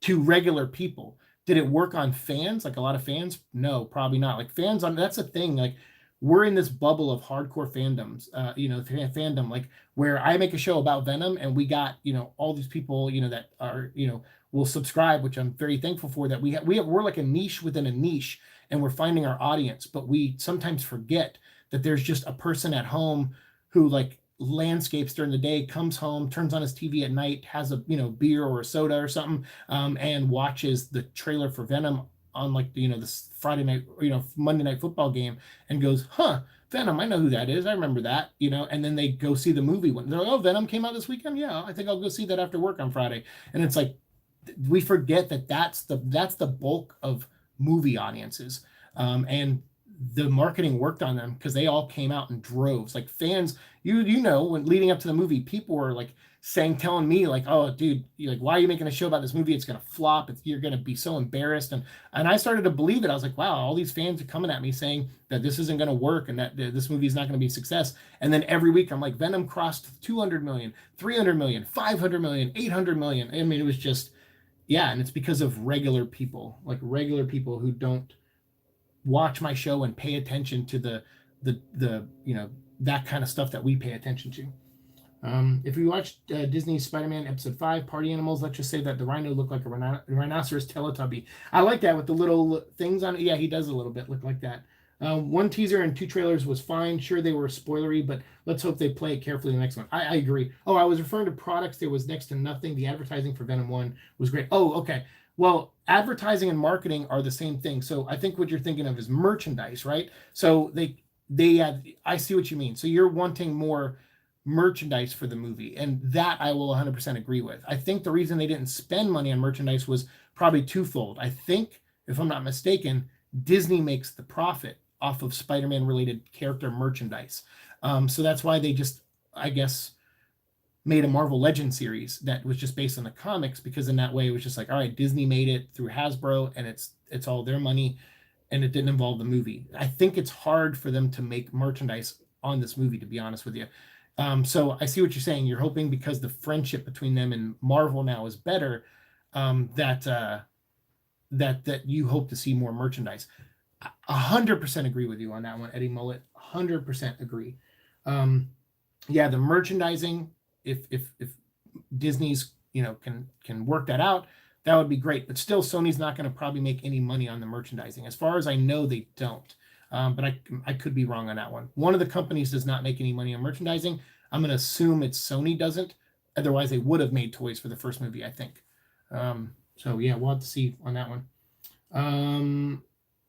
A: to regular people. Did it work on fans, a lot of fans? No, probably not. Fans that's a thing. We're in this bubble of hardcore fandoms, fandom, where I make a show about Venom, and we got, all these people, that are, will subscribe, which I'm very thankful for, that we're like a niche within a niche, and we're finding our audience. But we sometimes forget that there's just a person at home who landscapes during the day, comes home, turns on his TV at night, has a beer or a soda or something, and watches the trailer for Venom on this Friday night, Monday Night Football game, and goes, huh, Venom, I know who that is, I remember that, and then they go see the movie when they're like, oh, Venom came out this weekend, yeah, I think I'll go see that after work on Friday. And it's we forget that that's the bulk of movie audiences, and the marketing worked on them, because they all came out in droves. Fans, when leading up to the movie, people were telling me oh, dude, why are you making a show about this movie? It's gonna flop. You're gonna be so embarrassed. And I started to believe it. I was like, wow, all these fans are coming at me saying that this isn't gonna work and that this movie is not gonna be a success. And then every week I'm like, Venom crossed 200 million, 300 million, 500 million, 800 million. I mean, it was just, yeah. And it's because of regular people, regular people who don't watch my show and pay attention to the that kind of stuff that we pay attention to. If we watched Disney's Spider-Man Episode 5, Party Animals, let's just say that the rhino looked like a rhinoceros Teletubby. I like that with the little things on it. Yeah, he does a little bit look like that. One teaser and 2 trailers was fine. Sure, they were spoilery, but let's hope they play it carefully in the next one. I agree. Oh, I was referring to products. There was next to nothing. The advertising for Venom 1 was great. Oh, okay. Well, advertising and marketing are the same thing. So I think what you're thinking of is merchandise, right? So I see what you mean. So you're wanting more merchandise for the movie, and that I will 100% agree with. I think the reason they didn't spend money on merchandise was probably twofold. I think, if I'm not mistaken, Disney makes the profit off of Spider-Man related character merchandise. So that's why they just, I guess, made a Marvel Legends series that was just based on the comics, because in that way it was just all right, Disney made it through Hasbro, and it's all their money, and it didn't involve the movie. I think it's hard for them to make merchandise on this movie, to be honest with you. So I see what you're saying. You're hoping, because the friendship between them and Marvel now is better, that you hope to see more merchandise. 100% agree with you on that one, Eddie Mullet. 100% agree. Yeah, the merchandising, if Disney's can work that out, that would be great. But still, Sony's not going to probably make any money on the merchandising. As far as I know, they don't. But I could be wrong on that one. One of the companies does not make any money on merchandising. I'm going to assume it's Sony doesn't. Otherwise, they would have made toys for the first movie, I think. So yeah, we'll have to see on that one.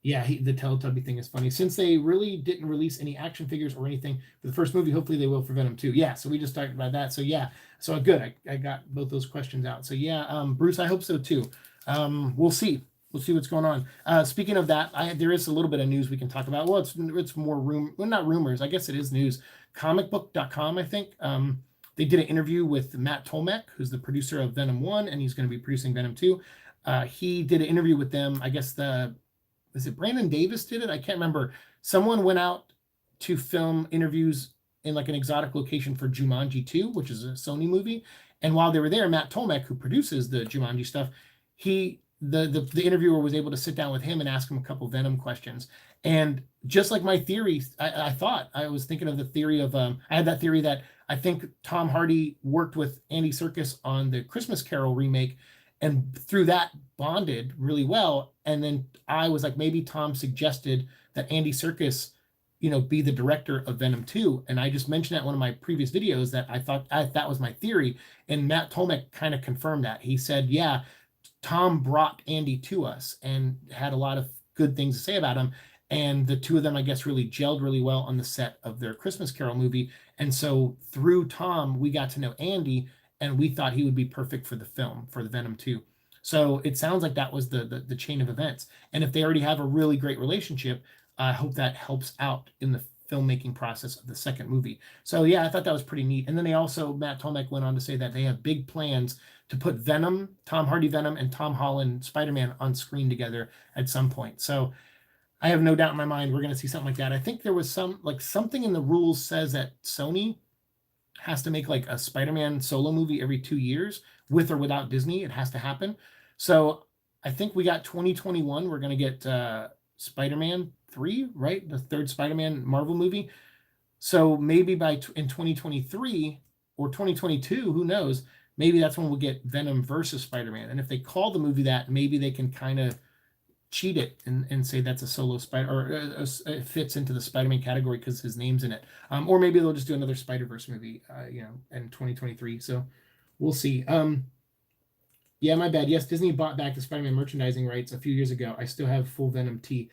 A: Yeah, the Teletubby thing is funny. Since they really didn't release any action figures or anything for the first movie, hopefully they will for Venom 2. Yeah, so we just talked about that. So yeah, so good. I got both those questions out. So yeah, Bruce, I hope so too. We'll see. We'll see what's going on. Speaking of that, there is a little bit of news we can talk about. Well, it's more not rumors. I guess it is news. Comicbook.com, I think. They did an interview with Matt Tolmach, who's the producer of Venom 1, and he's going to be producing Venom 2. He did an interview with them. I guess is it Brandon Davis did it? I can't remember. Someone went out to film interviews in an exotic location for Jumanji 2, which is a Sony movie. And while they were there, Matt Tolmach, who produces the Jumanji stuff, the interviewer was able to sit down with him and ask him a couple Venom questions. And just like my theory, I was thinking of the theory of, I had that theory that I think Tom Hardy worked with Andy Serkis on the Christmas Carol remake, and through that bonded really well. And then I was like, maybe Tom suggested that Andy Serkis, be the director of Venom 2. And I just mentioned that in one of my previous videos that I thought that was my theory. And Matt Tolmach kind of confirmed that. He said, yeah, Tom brought Andy to us and had a lot of good things to say about him. And the two of them, I guess, really gelled really well on the set of their Christmas Carol movie. And so through Tom, we got to know Andy, and we thought he would be perfect for the film, for the Venom 2. So it sounds like that was the chain of events. And if they already have a really great relationship, I hope that helps out in the filmmaking process of the second movie. So yeah, I thought that was pretty neat. And then they also, Matt Tomek went on to say that they have big plans to put Venom, Tom Hardy Venom, and Tom Holland Spider-Man on screen together at some point. So I have no doubt in my mind we're going to see something like that. I think there was something in the rules says that Sony has to make like a Spider-Man solo movie every 2 years, with or without Disney. It has to happen. So I think we got 2021. We're going to get Spider-Man 3, right? The third Spider-Man Marvel movie. So maybe in 2023 or 2022, who knows? Maybe that's when we'll get Venom versus Spider-Man. And if they call the movie that, maybe they can kind of cheat it and say that's a solo spider, or it fits into the Spider-Man category because his name's in it. Or maybe they'll just do another Spider-Verse movie, in 2023. So we'll see. Yeah, my bad. Yes, Disney bought back the Spider-Man merchandising rights a few years ago. I still have full Venom tee.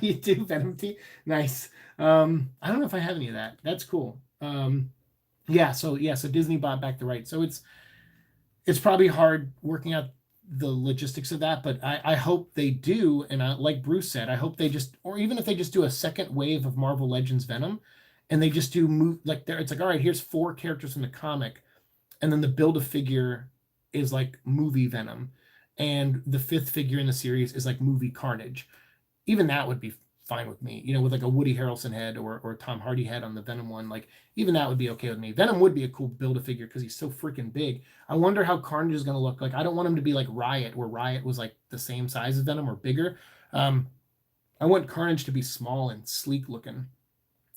A: You do Venom tee? Nice. I don't know if I have any of that. That's cool. So Disney bought back the rights. So it's probably hard working out the logistics of that, but I hope they do. And like Bruce said, I hope they just, or even if they just do a second wave of Marvel Legends Venom, and they just do it's like, all right, here's 4 characters from the comic, and then the Build-A-Figure is like movie Venom, and the 5th figure in the series is like movie Carnage. Even that would be fine with me, with like a Woody Harrelson head or Tom Hardy head on the Venom one. Like, even that would be okay with me. Venom would be a cool Build-A-Figure because he's so freaking big. I wonder how Carnage is going to look. Like, I don't want him to be like Riot, where Riot was like the same size as Venom or bigger. I want Carnage to be small and sleek looking,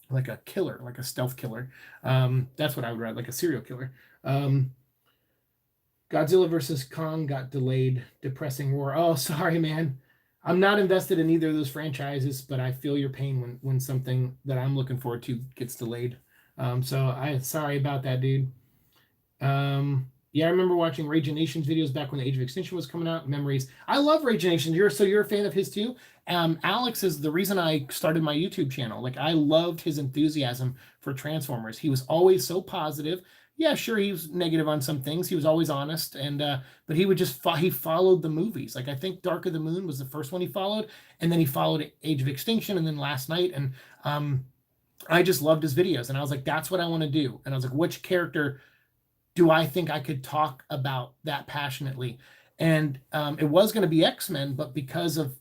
A: like a killer, like a stealth killer. That's what I would rather, like a serial killer. Godzilla versus Kong got delayed. Depressing war. Oh, sorry, man. I'm not invested in either of those franchises, but I feel your pain when something that I'm looking forward to gets delayed. So I'm sorry about that, dude. Yeah, I remember watching Rage Nation's videos back when the Age of Extinction was coming out. Memories. I love Rage Nation. You're a fan of his too. Alex is the reason I started my YouTube channel. Like, I loved his enthusiasm for Transformers. He was always so positive. Yeah, sure, he was negative on some things. He was always honest, and but he would just he followed the movies. Like, I think Dark of the Moon was the first one he followed, and then he followed Age of Extinction, and then Last Night, and I just loved his videos, and I was like, that's what I want to do. And I was like, which character do I think I could talk about that passionately? And it was going to be X-Men, but because of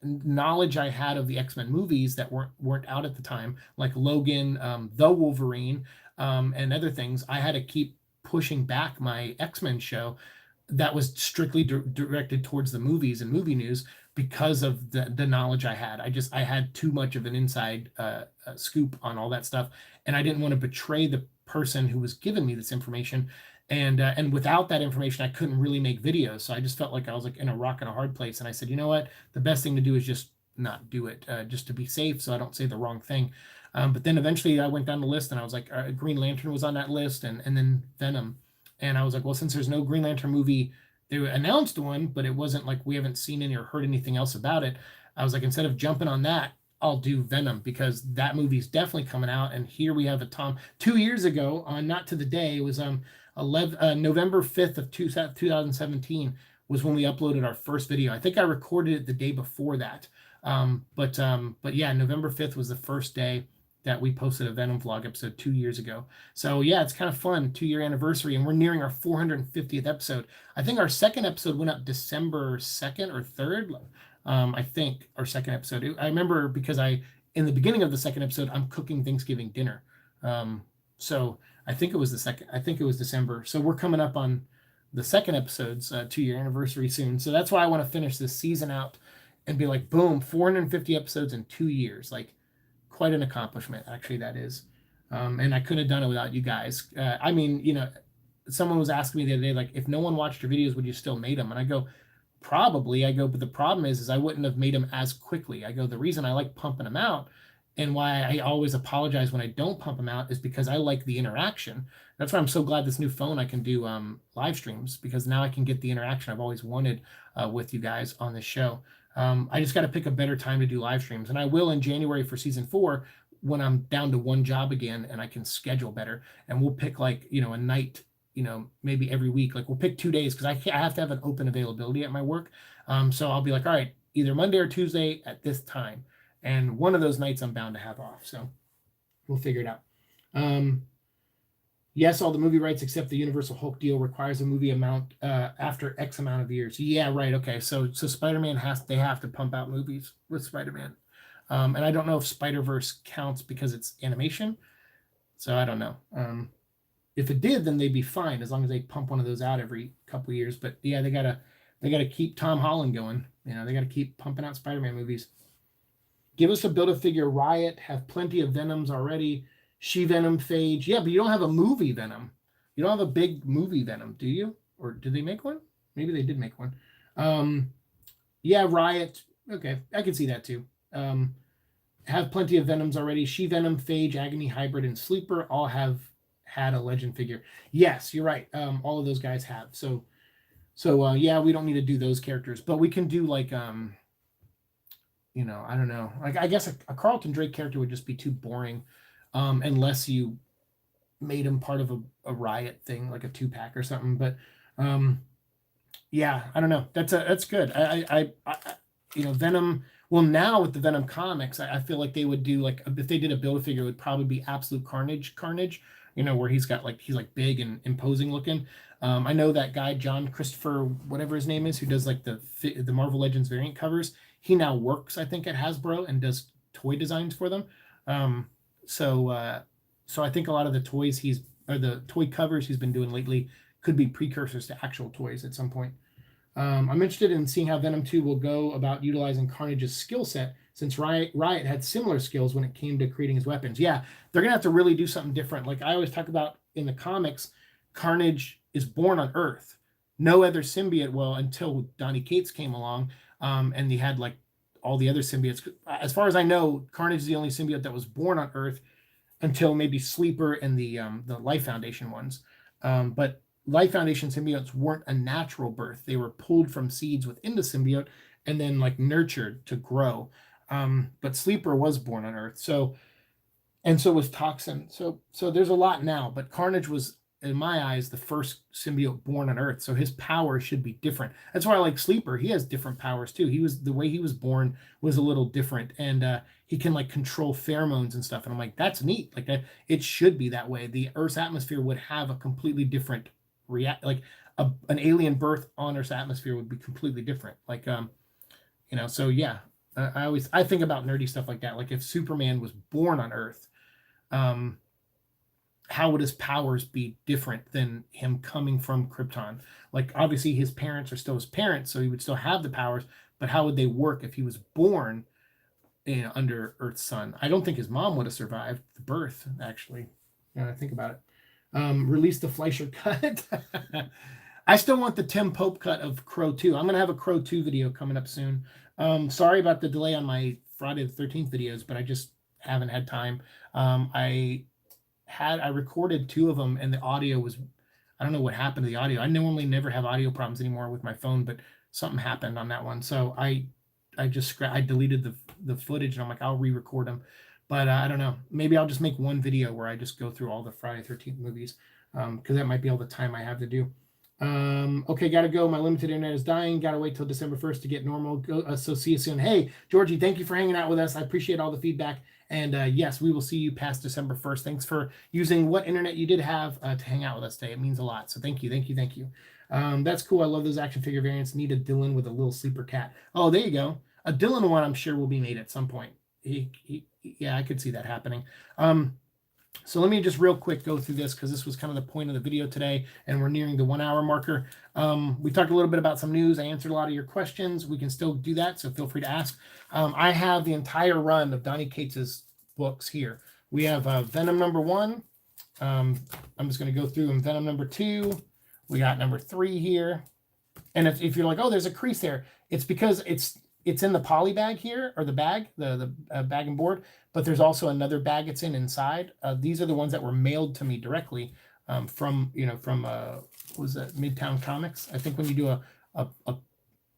A: knowledge I had of the X-Men movies that weren't out at the time, like Logan, the Wolverine, and other things, I had to keep pushing back my X-Men show that was strictly directed towards the movies and movie news because of the knowledge I had. I had too much of an inside scoop on all that stuff, and I didn't want to betray the person who was giving me this information. And without that information, I couldn't really make videos. So I just felt like I was like in a rock and a hard place. And I said, you know what? The best thing to do is just not do it, just to be safe, so I don't say the wrong thing. But then eventually I went down the list, and I was like, Green Lantern was on that list, and then Venom. And I was like, well, since there's no Green Lantern movie, they announced one, but it wasn't like we haven't seen any or heard anything else about it. I was like, instead of jumping on that, I'll do Venom, because that movie's definitely coming out. And here we have a Tom 2 years ago, not to the day, it was November 5th of 2017 was when we uploaded our first video. I think I recorded it the day before that. But yeah, November 5th was the first day that we posted a Venom vlog episode 2 years ago. So yeah, it's kind of fun, 2-year anniversary, and we're nearing our 450th episode. I think our second episode went up December 2nd or 3rd. I think our second episode. I remember because in the beginning of the second episode, I'm cooking Thanksgiving dinner. So I think it was December. So we're coming up on the second episode's 2-year anniversary soon. So that's why I want to finish this season out and be like, boom, 450 episodes in 2 years. Like, quite an accomplishment, actually, that is. And I couldn't have done it without you guys. I mean, someone was asking me the other day, like, if no one watched your videos, would you still make them? And I go, probably. But the problem is I wouldn't have made them as quickly. I go, the reason I like pumping them out and why I always apologize when I don't pump them out is because I like the interaction. That's why I'm so glad this new phone I can do live streams, because now I can get the interaction I've always wanted with you guys on this show. I just got to pick a better time to do live streams, and I will in January for season 4 when I'm down to one job again and I can schedule better. And we'll pick like, you know, a night, you know, maybe every week. Like we'll pick 2 days because I have to have an open availability at my work. So I'll be like, all right, either Monday or Tuesday at this time, and one of those nights I'm bound to have off. So we'll figure it out. Yes, all the movie rights except the Universal Hulk deal requires a movie amount after X amount of years. Yeah, right. Okay, so Spider-Man they have to pump out movies with Spider-Man, and I don't know if Spider-Verse counts because it's animation, so I don't know. If it did, then they'd be fine as long as they pump one of those out every couple of years. But yeah, they gotta keep Tom Holland going. You know, they gotta keep pumping out Spider-Man movies. Give us a Build-A-Figure Riot. Have plenty of Venoms already. She-Venom, Phage. Yeah, but you don't have a movie Venom. You don't have a big movie Venom, do you? Or did they make one? Maybe they did make one. Yeah, Riot. Okay, I can see that too. Have plenty of Venoms already. She-Venom, Phage, Agony, Hybrid, and Sleeper all have had a Legend figure. Yes, you're right. All of those guys have. So yeah, we don't need to do those characters, but we can do like you know, I don't know. Like I guess a Carlton Drake character would just be too boring. Unless you made him part of a Riot thing, like a 2-pack or something. But yeah, I don't know. That's good. I you know, Venom. Well, now with the Venom comics, I feel like they would do like if they did a Build-A-Figure, it would probably be Absolute Carnage. You know, where he's like big and imposing looking. I know that guy John Christopher, whatever his name is, who does like the Marvel Legends variant covers. He now works, I think, at Hasbro and does toy designs for them. So I think a lot of the toys the toy covers he's been doing lately could be precursors to actual toys at some point. I'm interested in seeing how Venom 2 will go about utilizing Carnage's skill set, since Riot had similar skills when it came to creating his weapons. Yeah, they're gonna have to really do something different. Like I always talk about in the comics, Carnage is born on Earth. No other symbiote, well, until Donny Cates came along, and they had like all the other symbiotes. As far as I know, Carnage is the only symbiote that was born on Earth until maybe Sleeper and the Life Foundation ones. But Life Foundation symbiotes weren't a natural birth. They were pulled from seeds within the symbiote and then like nurtured to grow. But Sleeper was born on Earth. So was Toxin. So there's a lot now, but Carnage was, in my eyes, the first symbiote born on Earth. So his power should be different. That's why I like Sleeper. He has different powers too. The way he was born was a little different, and he can like control pheromones and stuff. And I'm like, that's neat. Like it should be that way. The Earth's atmosphere would have a completely different like an alien birth on Earth's atmosphere would be completely different. Like you know. So yeah, I think about nerdy stuff like that. Like if Superman was born on Earth, how would his powers be different than him coming from Krypton? Like obviously his parents are still his parents, so he would still have the powers, but how would they work if he was born, you know, under Earth's sun? I don't think his mom would have survived the birth, actually. Now I think about it. Release the Fleischer cut. I still want the Tim Pope cut of Crow 2. I'm going to have a Crow 2 video coming up soon. Sorry about the delay on my Friday the 13th videos, but I just haven't had time. I recorded 2 of them and the audio was, I don't know what happened to the audio. I normally never have audio problems anymore with my phone, but something happened on that one. So I deleted the footage and I'm like, I'll re-record them. But I don't know. Maybe I'll just make one video where I just go through all the Friday 13th movies, because that might be all the time I have to do. Okay, gotta go. My limited internet is dying. Gotta wait till December 1st to get normal. So see you soon. Hey, Georgie, thank you for hanging out with us. I appreciate all the feedback. And yes, we will see you past December 1st. Thanks for using what internet you did have to hang out with us today. It means a lot. So thank you. That's cool. I love those action figure variants. Need a Dylan with a little sleeper cat. Oh, there you go. A Dylan one, I'm sure will be made at some point. Yeah, I could see that happening. So let me just real quick go through this because this was kind of the point of the video today, and we're nearing the 1 hour marker. We talked a little bit about some news. I answered a lot of your questions. We can still do that, so feel free to ask. I have the entire run of Donny Cates's books here. We have Venom #1. I'm just going to go through them. Venom #2. We got #3 here. And if you're like, oh, there's a crease there, it's because it's in the poly bag here, or the bag, the bag and board, but there's also another bag it's inside. These are the ones that were mailed to me directly from what was that, Midtown Comics. I think when you do a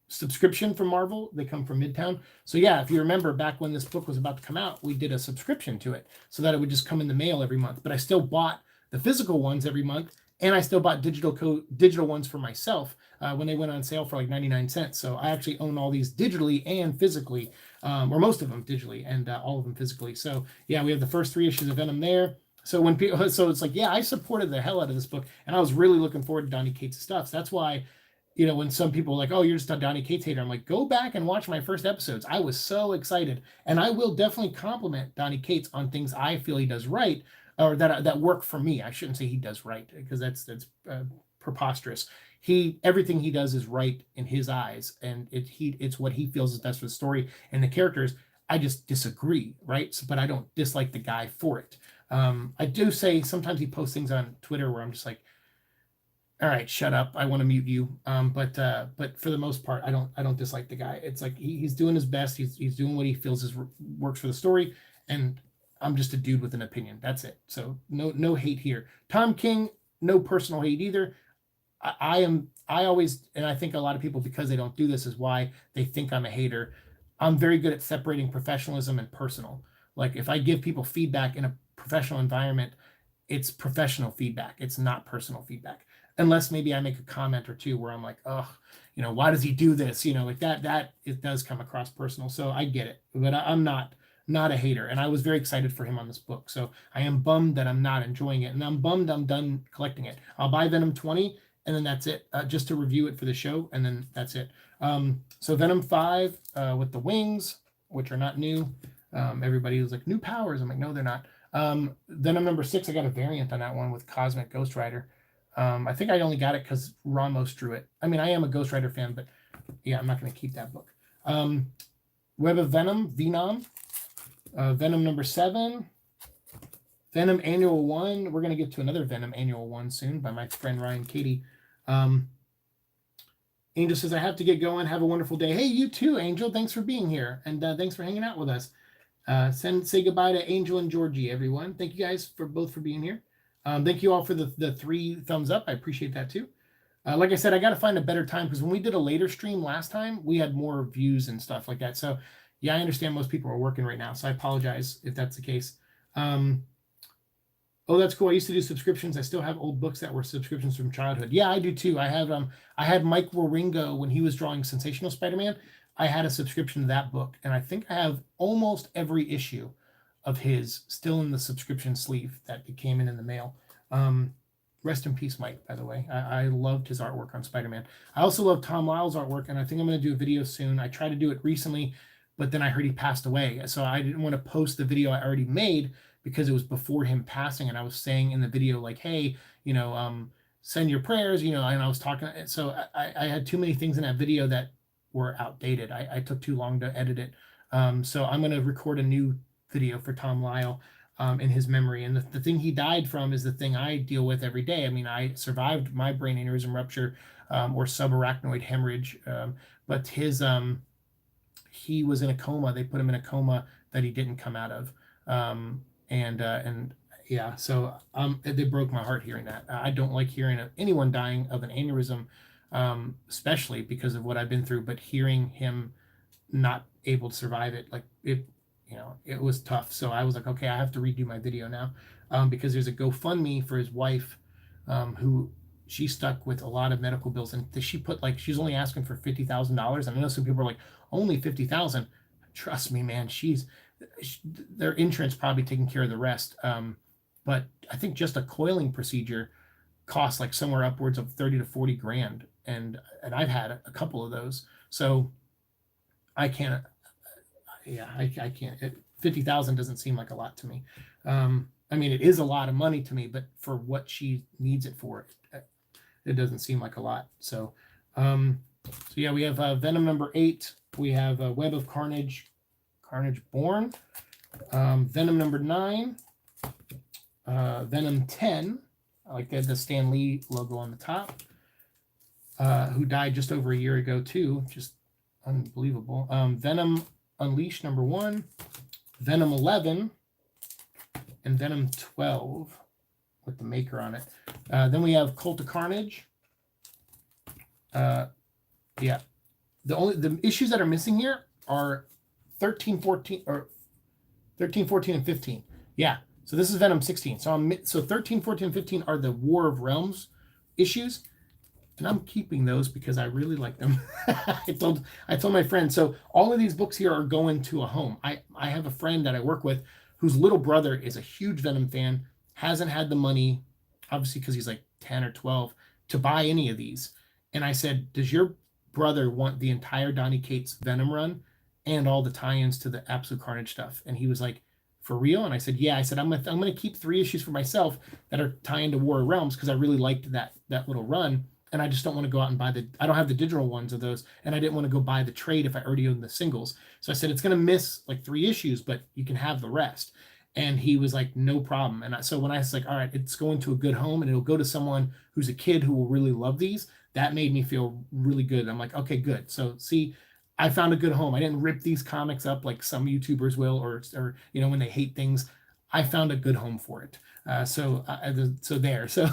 A: subscription from Marvel. They come from Midtown. So yeah, if you remember back when this book was about to come out, we did a subscription to it so that it would just come in the mail every month. But I still bought the physical ones every month, and I still bought digital ones for myself when they went on sale for like 99 cents. So I actually own all these digitally and physically, or most of them digitally and all of them physically. So yeah, we have the first 3 issues of Venom there. So when people, so it's like, yeah, I supported the hell out of this book, and I was really looking forward to Donny Cates' stuff. So that's why, you know, when some people are like, oh, you're just a Donny Cates hater, I'm like, go back and watch my first episodes. I was so excited. And I will definitely compliment Donny Cates on things I feel he does right, or that work for me. I shouldn't say he does right, because that's preposterous. Everything he does is right in his eyes, and it's what he feels is best for the story and the characters. I just disagree, right? So, but I don't dislike the guy for it. I do say sometimes he posts things on Twitter where I'm just like, all right, shut up. I want to mute you. But for the most part, I don't dislike the guy. It's like he's doing his best. He's doing what he feels works for the story, and I'm just a dude with an opinion. That's it. So no hate here. Tom King, no personal hate either. I always, and I think a lot of people, because they don't do this, is why they think I'm a hater. I'm very good at separating professionalism and personal. Like if I give people feedback in a professional environment, it's professional feedback. It's not personal feedback. Unless maybe I make a comment or two where I'm like, oh, you know, why does he do this? You know, like that it does come across personal. So I get it, but I'm not a hater. And I was very excited for him on this book. So I am bummed that I'm not enjoying it. And I'm bummed I'm done collecting it. I'll buy Venom 20 and then that's it, just to review it for the show. And then that's it. So Venom 5 with the wings, which are not new. Everybody was like, new powers. I'm like, no, they're not. Venom number 6, I got a variant on that one with Cosmic Ghost Rider. I think I only got it because Ramos drew it. I mean, I am a Ghost Rider fan, but yeah, I'm not going to keep that book. Web of Venom, Venom number 7, Venom Annual 1. We're going to get to another Venom Annual 1 soon by my friend Ryan Katie. Angel says, I have to get going. Have a wonderful day. Hey, you too, Angel. Thanks for being here, and thanks for hanging out with us. Say goodbye to Angel and Georgie, everyone. Thank you guys for being here. Thank you all for the 3 thumbs up. I appreciate that too. Like I said, I got to find a better time, because when we did a later stream last time, we had more views and stuff like that. So yeah, I understand most people are working right now, so I apologize if that's the case. Oh, that's cool. I used to do subscriptions. I still have old books that were subscriptions from childhood. Yeah, I do too. I had Mike Waringo when he was drawing Sensational Spider-Man. I had a subscription to that book, and I think I have almost every issue of his still in the subscription sleeve that it came in the mail. Rest in peace, Mike, by the way. I loved his artwork on Spider-Man. I also love Tom Lyle's artwork, and I think I'm going to do a video soon. I tried to do it recently, but then I heard he passed away. So I didn't want to post the video I already made because it was before him passing, and I was saying in the video, like, hey, you know, send your prayers, you know, and I was talking. So I had too many things in that video that were outdated. I took too long to edit it. So I'm going to record a new video for Tom Lyle in his memory. And the thing he died from is the thing I deal with every day. I mean, I survived my brain aneurysm rupture or subarachnoid hemorrhage, but he was in a coma. They put him in a coma that he didn't come out of. And yeah, so they broke my heart hearing that. I don't like hearing of anyone dying of an aneurysm, especially because of what I've been through, but hearing him not able to survive it, like it, you know, it was tough. So I was like, okay, I have to redo my video now, because there's a GoFundMe for his wife, who she's stuck with a lot of medical bills, and she put, like, she's only asking for $50,000. I know some people are like, only 50,000. Trust me, man, their insurance probably taking care of the rest. But I think just a coiling procedure costs like somewhere upwards of 30 to 40 grand. And I've had a couple of those. So I can't, I can't. 50,000 doesn't seem like a lot to me. I mean, it is a lot of money to me, but for what she needs it for, it doesn't seem like a lot. So yeah, we have Venom number 8. We have Web of Carnage, Carnage Born. Venom number 9. Venom 10. I like the Stan Lee logo on the top. Who died just over a year ago too. Just unbelievable. Venom Unleashed number 1. Venom 11. And Venom 12 with the maker on it. Then we have Cult of Carnage. Yeah. the issues that are missing here are 13, 14, or 13, 14, and 15. Yeah. So this is Venom 16. So 13, 14, and 15 are the War of Realms issues. And I'm keeping those because I really like them. I told my friend. So all of these books here are going to a home. I have a friend that I work with whose little brother is a huge Venom fan, hasn't had the money, obviously because he's like 10 or 12, to buy any of these. And I said, does your brother want the entire Donny Cates Venom run and all the tie-ins to the Absolute Carnage stuff? And he was like, for real? And I said, yeah. I said, I'm gonna keep 3 issues for myself that are tying to War of Realms because I really liked that little run. And I just don't want to go out and buy I don't have the digital ones of those. And I didn't want to go buy the trade if I already own the singles. So I said, it's going to miss like 3 issues, but you can have the rest. And he was like, no problem. And so when I was like, all right, it's going to a good home and it'll go to someone who's a kid who will really love these, that made me feel really good. I'm like, okay, good. So see, I found a good home. I didn't rip these comics up like some YouTubers will, or when they hate things. I found a good home for it. So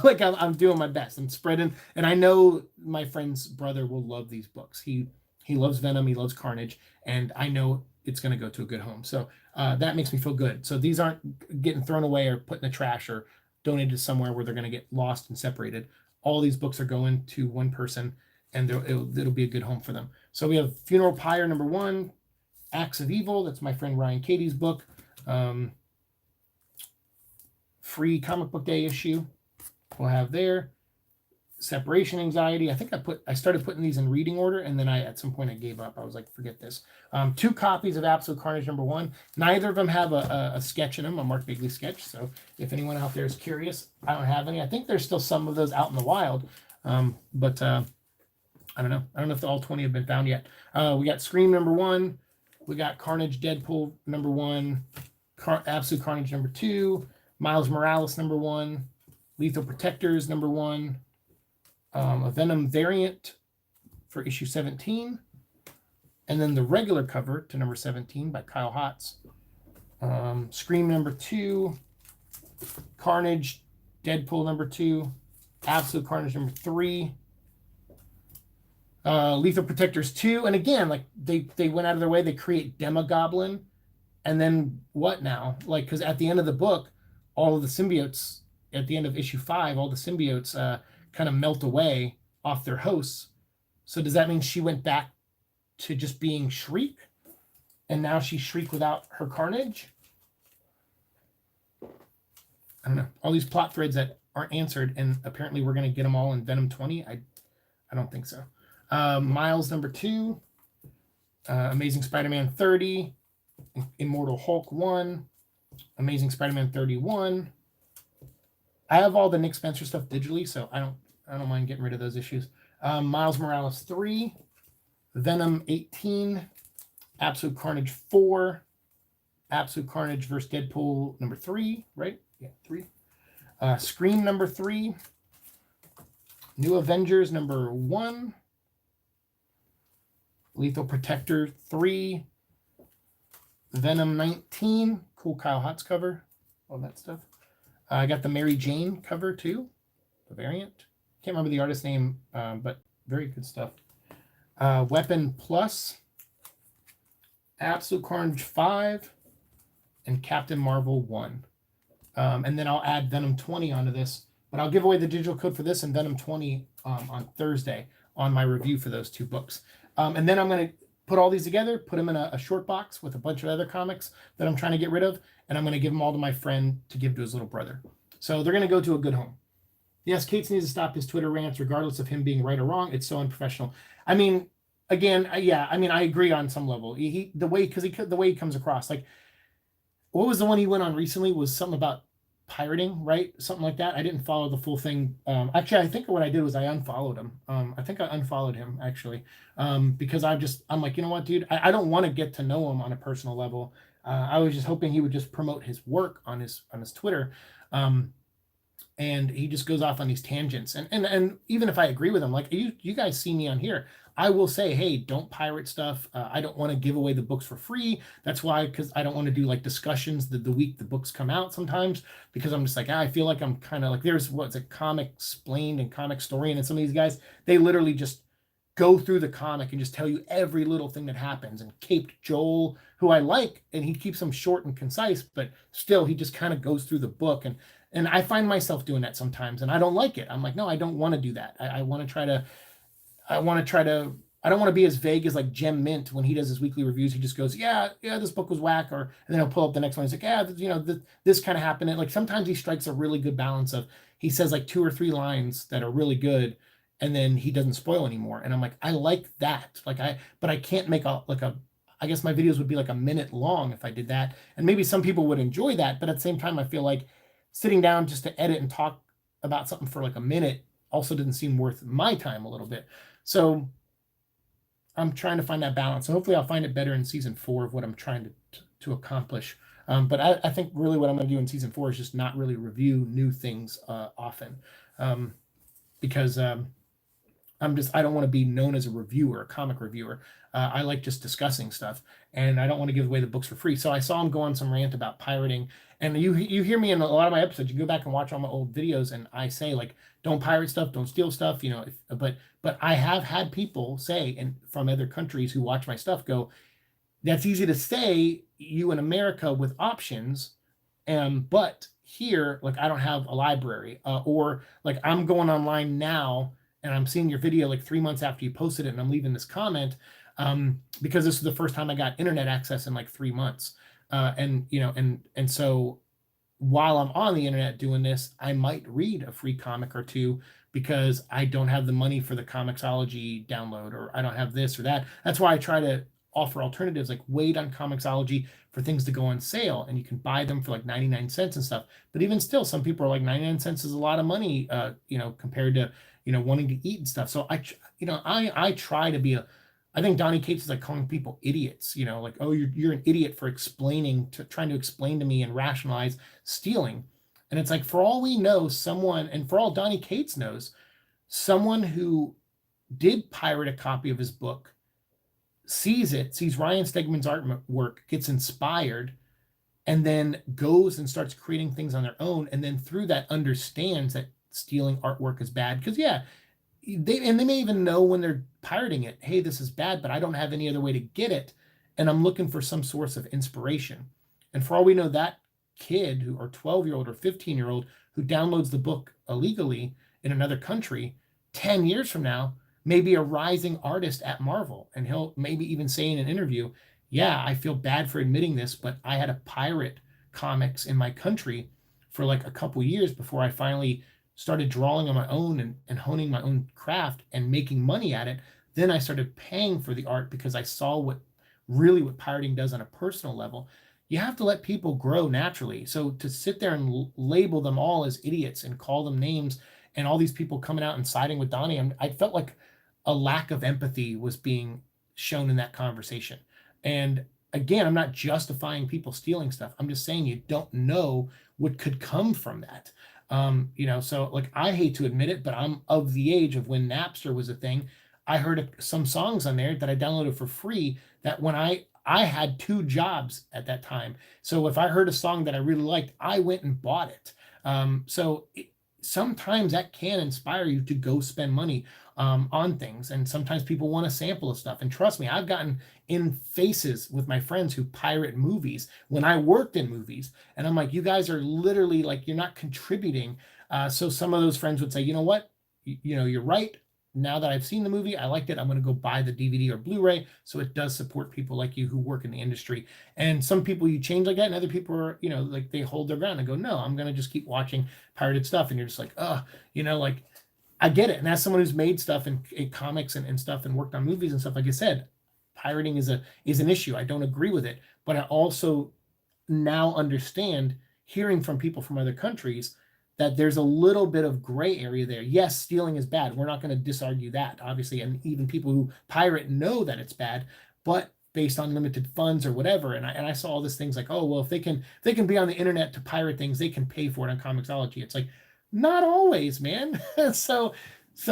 A: like I'm doing my best. I'm spreading, and I know my friend's brother will love these books. He loves Venom. He loves Carnage, and I know it's going to go to a good home. So that makes me feel good. So these aren't getting thrown away or put in the trash or donated somewhere where they're going to get lost and separated. All these books are going to one person, and it'll be a good home for them. So we have Funeral Pyre #1, Acts of Evil. That's my friend Ryan Katie's book. Free comic book day issue we'll have there. Separation Anxiety. I think I started putting these in reading order, and then at some point I gave up. I was like, forget this. 2 copies of Absolute Carnage #1. Neither of them have a sketch in them, a Mark Bigley sketch. So if anyone out there is curious, I don't have any. I think there's still some of those out in the wild, but I don't know. I don't know if all 20 have been found yet. We got Scream #1. We got Carnage Deadpool #1. Absolute Carnage #2. Miles Morales #1, Lethal Protectors #1, a Venom variant for issue 17, and then the regular cover to number 17 by Kyle Hotz. Scream #2, Carnage Deadpool #2, Absolute Carnage #3, Lethal Protectors 2, and again, like they went out of their way, they create Demogoblin, and then what now? Like, because at the end of the book, all of the symbiotes at the end of issue 5, all the symbiotes kind of melt away off their hosts. So does that mean she went back to just being Shriek? And now she's Shriek without her Carnage? I don't know. All these plot threads that aren't answered, and apparently we're going to get them all in Venom 20. I don't think so. Miles #2, Amazing Spider-Man 30, Immortal Hulk 1, Amazing Spider-Man 31. I have all the Nick Spencer stuff digitally, so I don't mind getting rid of those issues. Miles Morales 3, Venom 18, Absolute Carnage 4, Absolute Carnage vs. Deadpool #3, right? Yeah, 3. Scream #3, New Avengers #1, Lethal Protector 3, Venom 19, cool Kyle Hotz cover, all that stuff. I got the Mary Jane cover too, the variant. Can't remember the artist name, but very good stuff. Weapon Plus, Absolute Carnage 5, and Captain Marvel 1. And then I'll add Venom 20 onto this, but I'll give away the digital code for this and Venom 20 on Thursday on my review for those 2 books. And then I'm going to put all these together, put them in a short box with a bunch of other comics that I'm trying to get rid of, and I'm going to give them all to my friend to give to his little brother. So they're going to go to a good home. Yes, Cates needs to stop his Twitter rants, regardless of him being right or wrong. It's so unprofessional. I mean, again, yeah, I mean, I agree on some level. The way he comes across, like, what was the one he went on recently? Was something about pirating, right? Something like that. I didn't follow the full thing. Actually, I think what I did was I unfollowed him. I think I unfollowed him actually, because I'm like, you know what, dude, I don't want to get to know him on a personal level. I was just hoping he would just promote his work on his Twitter. And he just goes off on these tangents. And even if I agree with him, like you guys see me on here, I will say, hey, don't pirate stuff. I don't want to give away the books for free. That's why, because I don't want to do like discussions the week the books come out sometimes, because I'm just like, I feel like I'm kind of like, there's what's a Comic Explained and Comic Story, and some of these guys, they literally just go through the comic and just tell you every little thing that happens. And Caped Joel, who I like, and he keeps them short and concise, but still he just kind of goes through the book. And I find myself doing that sometimes, and I don't like it. I'm like, no, I don't want to do that. I want to try to, I want to try to, I don't want to be as vague as like Gem Mint when he does his weekly reviews. He just goes, yeah, this book was whack, and then he'll pull up the next one. He's like, yeah, this kind of happened. And like sometimes he strikes a really good balance of, he says like 2 or 3 lines that are really good, and then he doesn't spoil anymore. And I'm like, I like that. But I can't make I guess my videos would be like a minute long if I did that. And maybe some people would enjoy that, but at the same time, I feel like sitting down just to edit and talk about something for like a minute also didn't seem worth my time a little bit. So I'm trying to find that balance. So hopefully I'll find it better in season 4 of what I'm trying to accomplish. But I think really what I'm going to do in season 4 is just not really review new things often, because I don't want to be known as a reviewer, a comic reviewer. I like just discussing stuff, and I don't want to give away the books for free. So I saw him go on some rant about pirating, and you hear me in a lot of my episodes. You go back and watch all my old videos, and I say like, don't pirate stuff, don't steal stuff, but I have had people say, and from other countries who watch my stuff, go, that's easy to say, you in America with options, but here, like, I don't have a library, or like I'm going online now and I'm seeing your video like 3 months after you posted it, and I'm leaving this comment because this is the first time I got internet access in like 3 months, and so while I'm on the internet doing this, I might read a free comic or two because I don't have the money for the Comixology download, or I don't have this or that. That's why I try to offer alternatives, like wait on Comixology for things to go on sale, and you can buy them for like 99 cents and stuff. But even still, some people are like, 99 cents is a lot of money, compared to, wanting to eat and stuff. So I try to be I think Donnie Cates is like calling people idiots, like, oh, you're an idiot for trying to explain to me and rationalize stealing. And it's like, for all we know, and for all Donnie Cates knows, someone who did pirate a copy of his book, sees Ryan Stegman's artwork, gets inspired, and then goes and starts creating things on their own, and then through that understands that stealing artwork is bad. Because they may even know when they're pirating it, hey, this is bad, but I don't have any other way to get it, and I'm looking for some source of inspiration. And for all we know, that kid or 12-year-old or 15-year-old who downloads the book illegally in another country, 10 years from now may be a rising artist at Marvel, and he'll maybe even say in an interview, yeah, I feel bad for admitting this, but I had to pirate comics in my country for like a couple years before I finally started drawing on my own and honing my own craft and making money at it. Then I started paying for the art because I saw what pirating does on a personal level. You have to let people grow naturally. So to sit there and label them all as idiots and call them names, and all these people coming out and siding with Donnie, I felt like a lack of empathy was being shown in that conversation. And again, I'm not justifying people stealing stuff. I'm just saying you don't know what could come from that. So like, I hate to admit it, but I'm of the age of when Napster was a thing. I heard some songs on there that I downloaded for free, that when I had 2 jobs at that time. So if I heard a song that I really liked, I went and bought it. Sometimes that can inspire you to go spend money on things. And sometimes people want a sample of stuff. And trust me, I've gotten in faces with my friends who pirate movies when I worked in movies. And I'm like, you guys are literally like, you're not contributing. So some of those friends would say, you know what, you're right. Now that I've seen the movie, I liked it, I'm going to go buy the DVD or Blu-ray. So it does support people like you who work in the industry. And some people you change like that, and other people are, like, they hold their ground and go, no, I'm going to just keep watching pirated stuff. And you're just like, like, I get it. And as someone who's made stuff in comics and stuff and worked on movies and stuff, like I said, pirating is an issue. I don't agree with it. But I also now understand, hearing from people from other countries, that there's a little bit of gray area there. Yes, stealing is bad. We're not going to disargue that, obviously. And even people who pirate know that it's bad, but based on limited funds or whatever. And I saw all these things like, oh, well, if they can be on the internet to pirate things, they can pay for it on Comixology. It's like, not always, man. so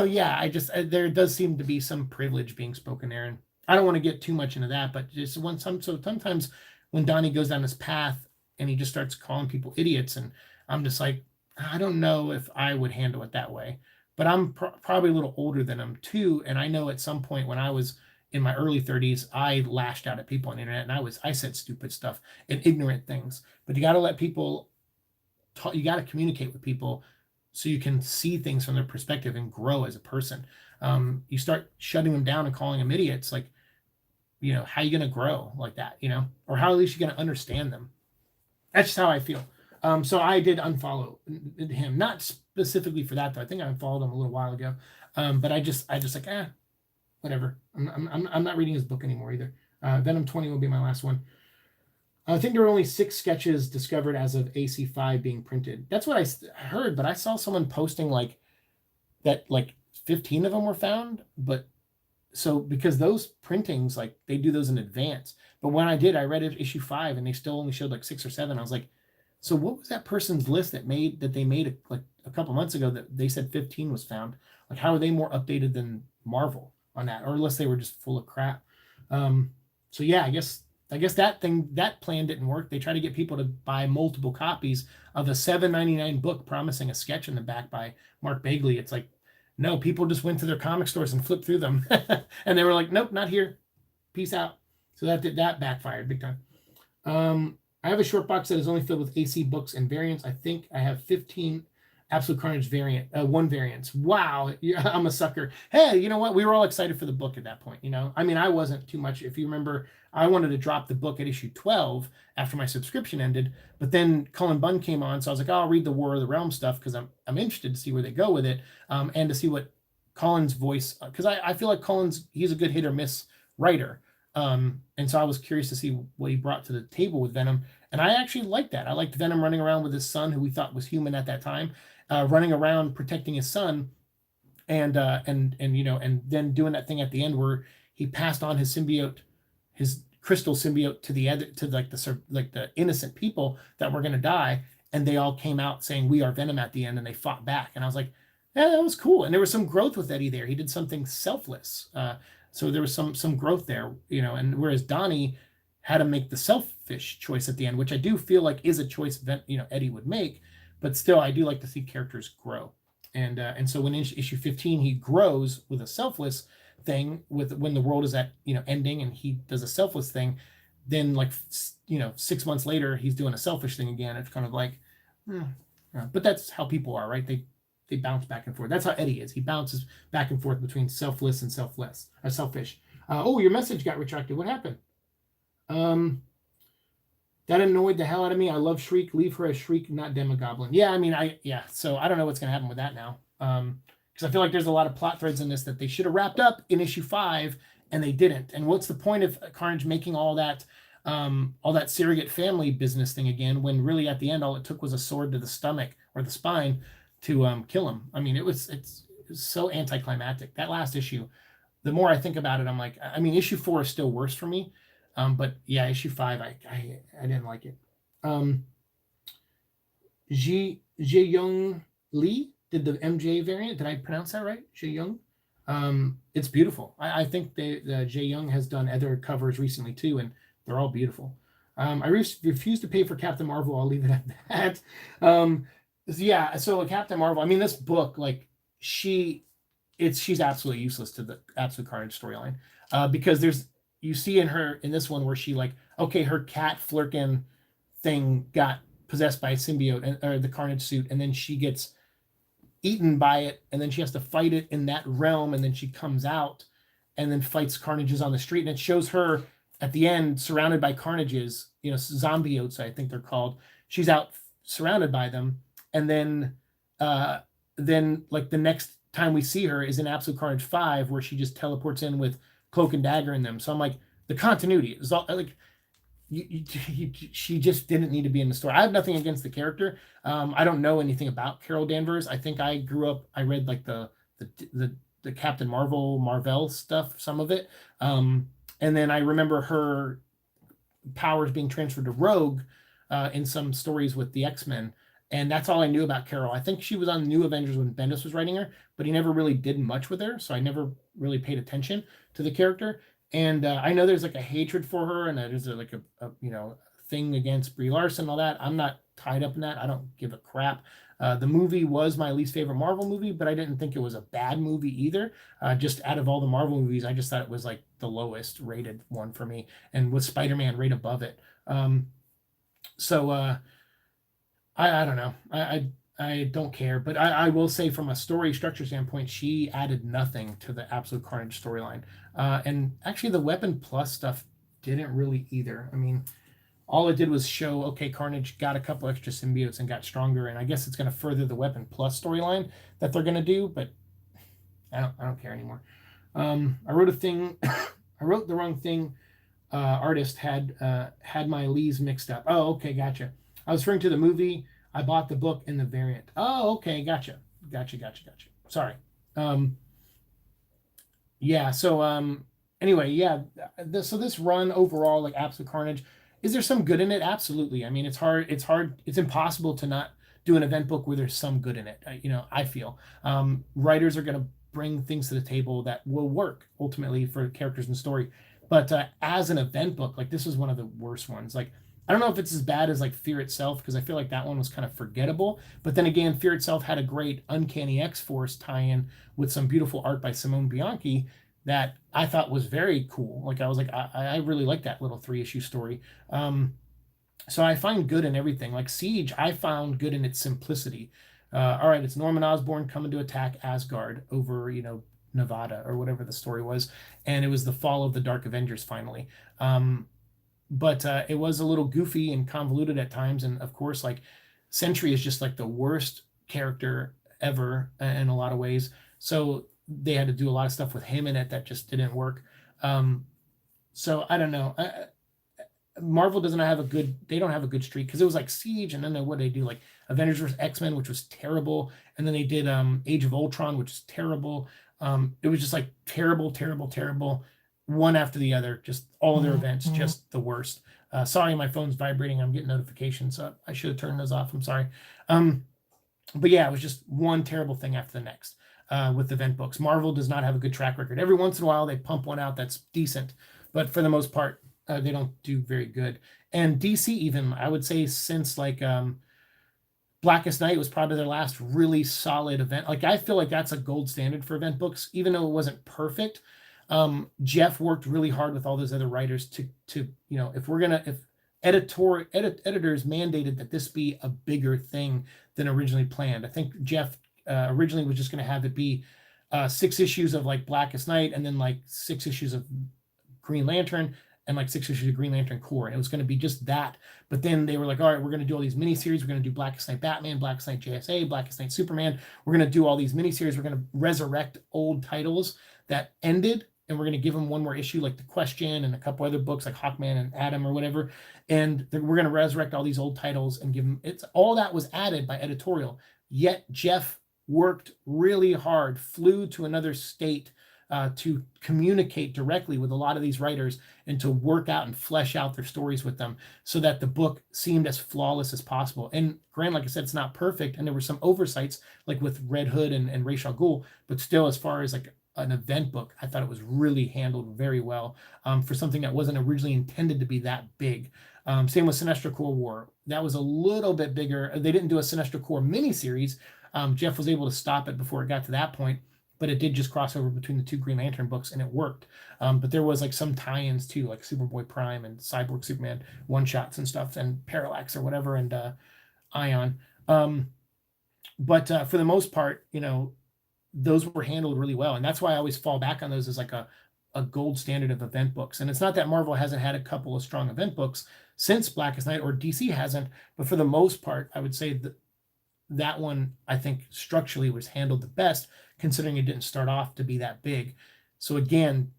A: yeah, there does seem to be some privilege being spoken there. And I don't want to get too much into that, but just sometimes when Donnie goes down this path and he just starts calling people idiots, and I'm just like, I don't know if I would handle it that way. but I'm probably a little older than him too. And I know at some point when I was in my early 30s, I lashed out at people on the internet, and I said stupid stuff and ignorant things. But you got to let people talk. You got to communicate with people so you can see things from their perspective and grow as a person. You start shutting them down and calling them idiots, like, you know, how are you going to grow like that, you know, or how at least you're going to understand them. That's just how I feel. So I did unfollow him, not specifically for that though. I think I unfollowed him a little while ago. But I just like, whatever. I'm not reading his book anymore either. Venom 20 will be my last one. I think there were only 6 sketches discovered as of AC5 being printed. That's what I heard, but I saw someone posting like that, like 15 of them were found. But so because those printings, like they do those in advance. But when I did, I read issue 5 and they still only showed like 6 or 7. I was like, so what was that person's list that they made like a couple months ago that they said 15 was found? Like, how are they more updated than Marvel on that? Or unless they were just full of crap. So yeah, I guess that plan didn't work. They tried to get people to buy multiple copies of a $7.99 book promising a sketch in the back by Mark Bagley. It's like, no, people just went to their comic stores and flipped through them. And they were like, nope, not here. Peace out. So that backfired big time. I have a short box that is only filled with AC books and variants. I think I have 15 Absolute Carnage one variants. Wow, I'm a sucker. Hey, you know what? We were all excited for the book at that point. You know, I mean, I wasn't too much. If you remember, I wanted to drop the book at issue 12 after my subscription ended, but then Cullen Bunn came on, so I was like, oh, I'll read the War of the Realm stuff because I'm interested to see where they go with it, and to see what Cullen's voice, because I feel like he's a good hit or miss writer. And so I was curious to see what he brought to the table with Venom. And I actually liked that. I liked Venom running around with his son, who we thought was human at that time, running around protecting his son, and you know, and then doing that thing at the end where he passed on his crystal symbiote to like the innocent people that were going to die, and they all came out saying we are Venom at the end, and they fought back. And I was like, yeah, that was cool. And there was some growth with Eddie there. He did something selfless. So there was some growth there, you know, and whereas Donnie had to make the selfish choice at the end, which I do feel like is a choice that, you know, Eddie would make, but still I do like to see characters grow. And so when issue 15 he grows with a selfless thing, when the world is at, you know, ending, and he does a selfless thing, then like, you know, 6 months later he's doing a selfish thing again. It's kind of like, but that's how people are, right? They bounce back and forth. That's how Eddie is. He bounces back and forth between selfless and selfish. Oh, your message got retracted. What happened? That annoyed the hell out of me. I love Shriek. Leave her as Shriek, not Demogoblin. Yeah, I mean, so I don't know what's going to happen with that now. Because I feel like there's a lot of plot threads in this that they should have wrapped up in issue 5, and they didn't. And what's the point of Carnage making all that surrogate family business thing again, when really at the end all it took was a sword to the stomach or the spine to kill him? I mean, it's so anticlimactic. That last issue, the more I think about it, I'm like, I mean, issue 4 is still worse for me. But yeah, issue 5, I didn't like it. Jae-Young Lee did the MJ variant. Did I pronounce that right? Jae-Young. It's beautiful. I think the Jae-Young has done other covers recently too, and they're all beautiful. I refuse to pay for Captain Marvel. I'll leave it at that. Yeah, so Captain Marvel, I mean, this book, like, she's absolutely useless to the Absolute Carnage storyline, because you see in this one where she, like, okay, her cat Flurkin thing got possessed by a symbiote, or the Carnage suit, and then she gets eaten by it, and then she has to fight it in that realm, and then she comes out and then fights Carnages on the street, and it shows her at the end surrounded by Carnages, you know, zombiotes, I think they're called. She's out surrounded by them. And then like the next time we see her is in Absolute Carnage 5, where she just teleports in with Cloak and Dagger in them. So I'm like, the continuity is all like, she just didn't need to be in the story. I have nothing against the character. I don't know anything about Carol Danvers. I think I read like the Captain Marvel stuff, some of it. And then I remember her powers being transferred to Rogue in some stories with the X-Men. And that's all I knew about Carol. I think she was on New Avengers when Bendis was writing her, but he never really did much with her, so I never really paid attention to the character. And I know there's like a hatred for her, and there's like a you know, thing against Brie Larson and all that. I'm not tied up in that. I don't give a crap. The movie was my least favorite Marvel movie, but I didn't think it was a bad movie either. Just out of all the Marvel movies, I just thought it was like the lowest rated one for me, and with Spider-Man right above it. So I don't know. I don't care, but I will say from a story structure standpoint, she added nothing to the Absolute Carnage storyline. And actually, the Weapon Plus stuff didn't really either. I mean, all it did was show, okay, Carnage got a couple extra symbiotes and got stronger, and I guess it's going to further the Weapon Plus storyline that they're going to do, but I don't care anymore. I wrote a thing. I wrote the wrong thing. Artist had my Lees mixed up. Oh, okay, gotcha. I was referring to the movie. I bought the book in the variant. Oh, okay, gotcha. Sorry. Yeah. So anyway, yeah. So this run overall, like Absolute Carnage, is there some good in it? Absolutely. I mean, it's hard. It's impossible to not do an event book where there's some good in it. I feel writers are going to bring things to the table that will work ultimately for characters and story. But as an event book, like this is one of the worst ones. Like I don't know if it's as bad as like Fear Itself, because I feel like that one was kind of forgettable. But then again, Fear Itself had a great Uncanny X-Force tie-in with some beautiful art by Simone Bianchi that I thought was very cool. Like I was like, I really like that little 3-issue story. So I find good in everything. Like Siege, I found good in its simplicity. All right, it's Norman Osborn coming to attack Asgard over, Nevada or whatever the story was, and it was the fall of the Dark Avengers finally. But it was a little goofy and convoluted at times, and of course, like Sentry is just like the worst character ever in a lot of ways. So they had to do a lot of stuff with him in it that just didn't work. So I don't know. Marvel doesn't have a good. They don't have a good streak because it was like Siege, and then what they do like Avengers vs X-Men, which was terrible, and then they did Age of Ultron, which is terrible. It was just like terrible, one after the other. Just all of their events, just the worst. Sorry, my phone's vibrating. I'm getting notifications, so I should have turned those off. I'm sorry. But yeah, it was just one terrible thing after the next with event books. Marvel does not have a good track record. Every once in a while, they pump one out that's decent, but for the most part, they don't do very good. And DC, even I would say, since like Blackest Night was probably their last really solid event. Like I feel like that's a gold standard for event books, even though it wasn't perfect. Jeff worked really hard with all those other writers to if editors mandated that this be a bigger thing than originally planned. I think Jeff originally was just going to have it be 6 issues of like Blackest Night and then like 6 issues of Green Lantern and like 6 issues of Green Lantern Corps, and it was going to be just that. But then they were like, all right, we're going to do all these miniseries. We're going to do Blackest Night Batman, Blackest Night JSA, Blackest Night Superman. We're going to do all these miniseries. We're going to resurrect old titles that ended, and we're going to give them one more issue, like The Question and a couple other books like Hawkman and Adam or whatever. And we're going to resurrect all these old titles and give them. It's all that was added by editorial. Yet Jeff worked really hard, flew to another state to communicate directly with a lot of these writers and to work out and flesh out their stories with them so that the book seemed as flawless as possible. And granted, like I said, it's not perfect, and there were some oversights like with Red Hood and Ra's al Ghul, but still, as far as like an event book, I thought it was really handled very well for something that wasn't originally intended to be that big. Same with Sinestro Corps War. That was a little bit bigger. They didn't do a Sinestro Corps miniseries. Jeff was able to stop it before it got to that point, but it did just cross over between the 2 Green Lantern books, and it worked. But there was like some tie-ins too, like Superboy Prime and Cyborg Superman one-shots and stuff, and Parallax or whatever, and Ion. But for the most part, those were handled really well, and that's why I always fall back on those as like a gold standard of event books. And it's not that Marvel hasn't had a couple of strong event books since Blackest Night, or DC hasn't, but for the most part, I would say that one, I think, structurally was handled the best, considering it didn't start off to be that big. So again,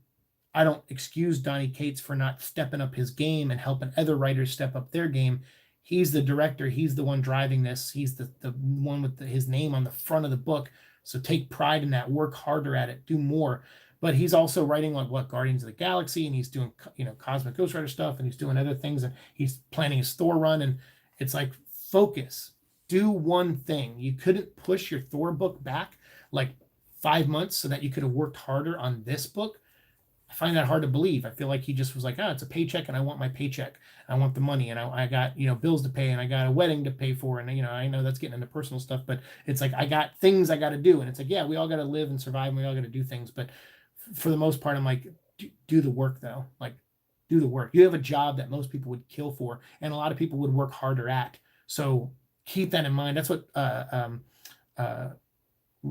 A: I don't excuse Donny Cates for not stepping up his game and helping other writers step up their game. He's the director. He's the one driving this. He's the one with his name on the front of the book. So take pride in that. Work harder at it. Do more. But he's also writing like Guardians of the Galaxy, and he's doing Cosmic Ghost Rider stuff, and he's doing other things, and he's planning his Thor run. And it's like, focus. Do one thing. You couldn't push your Thor book back like 5 months so that you could have worked harder on this book. I find that hard to believe. I feel like he just was like, it's a paycheck and I want my paycheck. I want the money, and I got, bills to pay, and I got a wedding to pay for. And, I know that's getting into personal stuff, but it's like, I got things I got to do. And it's like, yeah, we all got to live and survive, and we all got to do things. But for the most part, I'm like, do the work though. Like, do the work. You have a job that most people would kill for, and a lot of people would work harder at. So keep that in mind. That's what,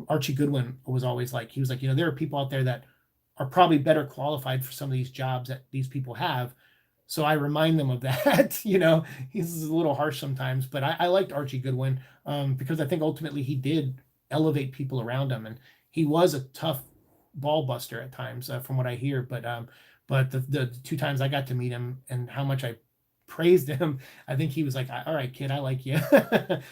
A: Archie Goodwin was always like. He was like, there are people out there that are probably better qualified for some of these jobs that these people have. So I remind them of that. He's a little harsh sometimes, but I liked Archie Goodwin because I think ultimately he did elevate people around him, and he was a tough ball buster at times, from what I hear. But the 2 times I got to meet him and how much I praised him, I think he was like, all right, kid, I like you.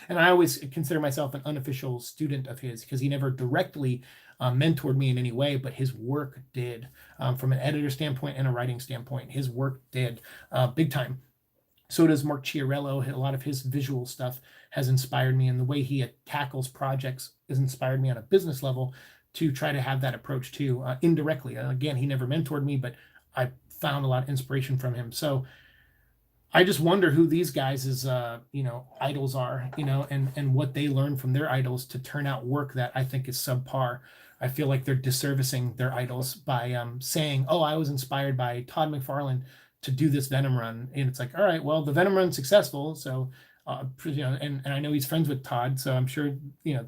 A: And I always consider myself an unofficial student of his, because he never directly mentored me in any way, but his work did, from an editor standpoint and a writing standpoint. His work did, big time. So does Mark Chiarello. A lot of his visual stuff has inspired me, and the way he tackles projects has inspired me on a business level to try to have that approach too, indirectly. Again, he never mentored me, but I found a lot of inspiration from him. So I just wonder who these guys' idols are, and what they learn from their idols to turn out work that I think is subpar. I feel like they're disservicing their idols by saying, "Oh, I was inspired by Todd McFarlane to do this Venom run," and it's like, all right, well, the Venom run's successful, so and I know he's friends with Todd, so I'm sure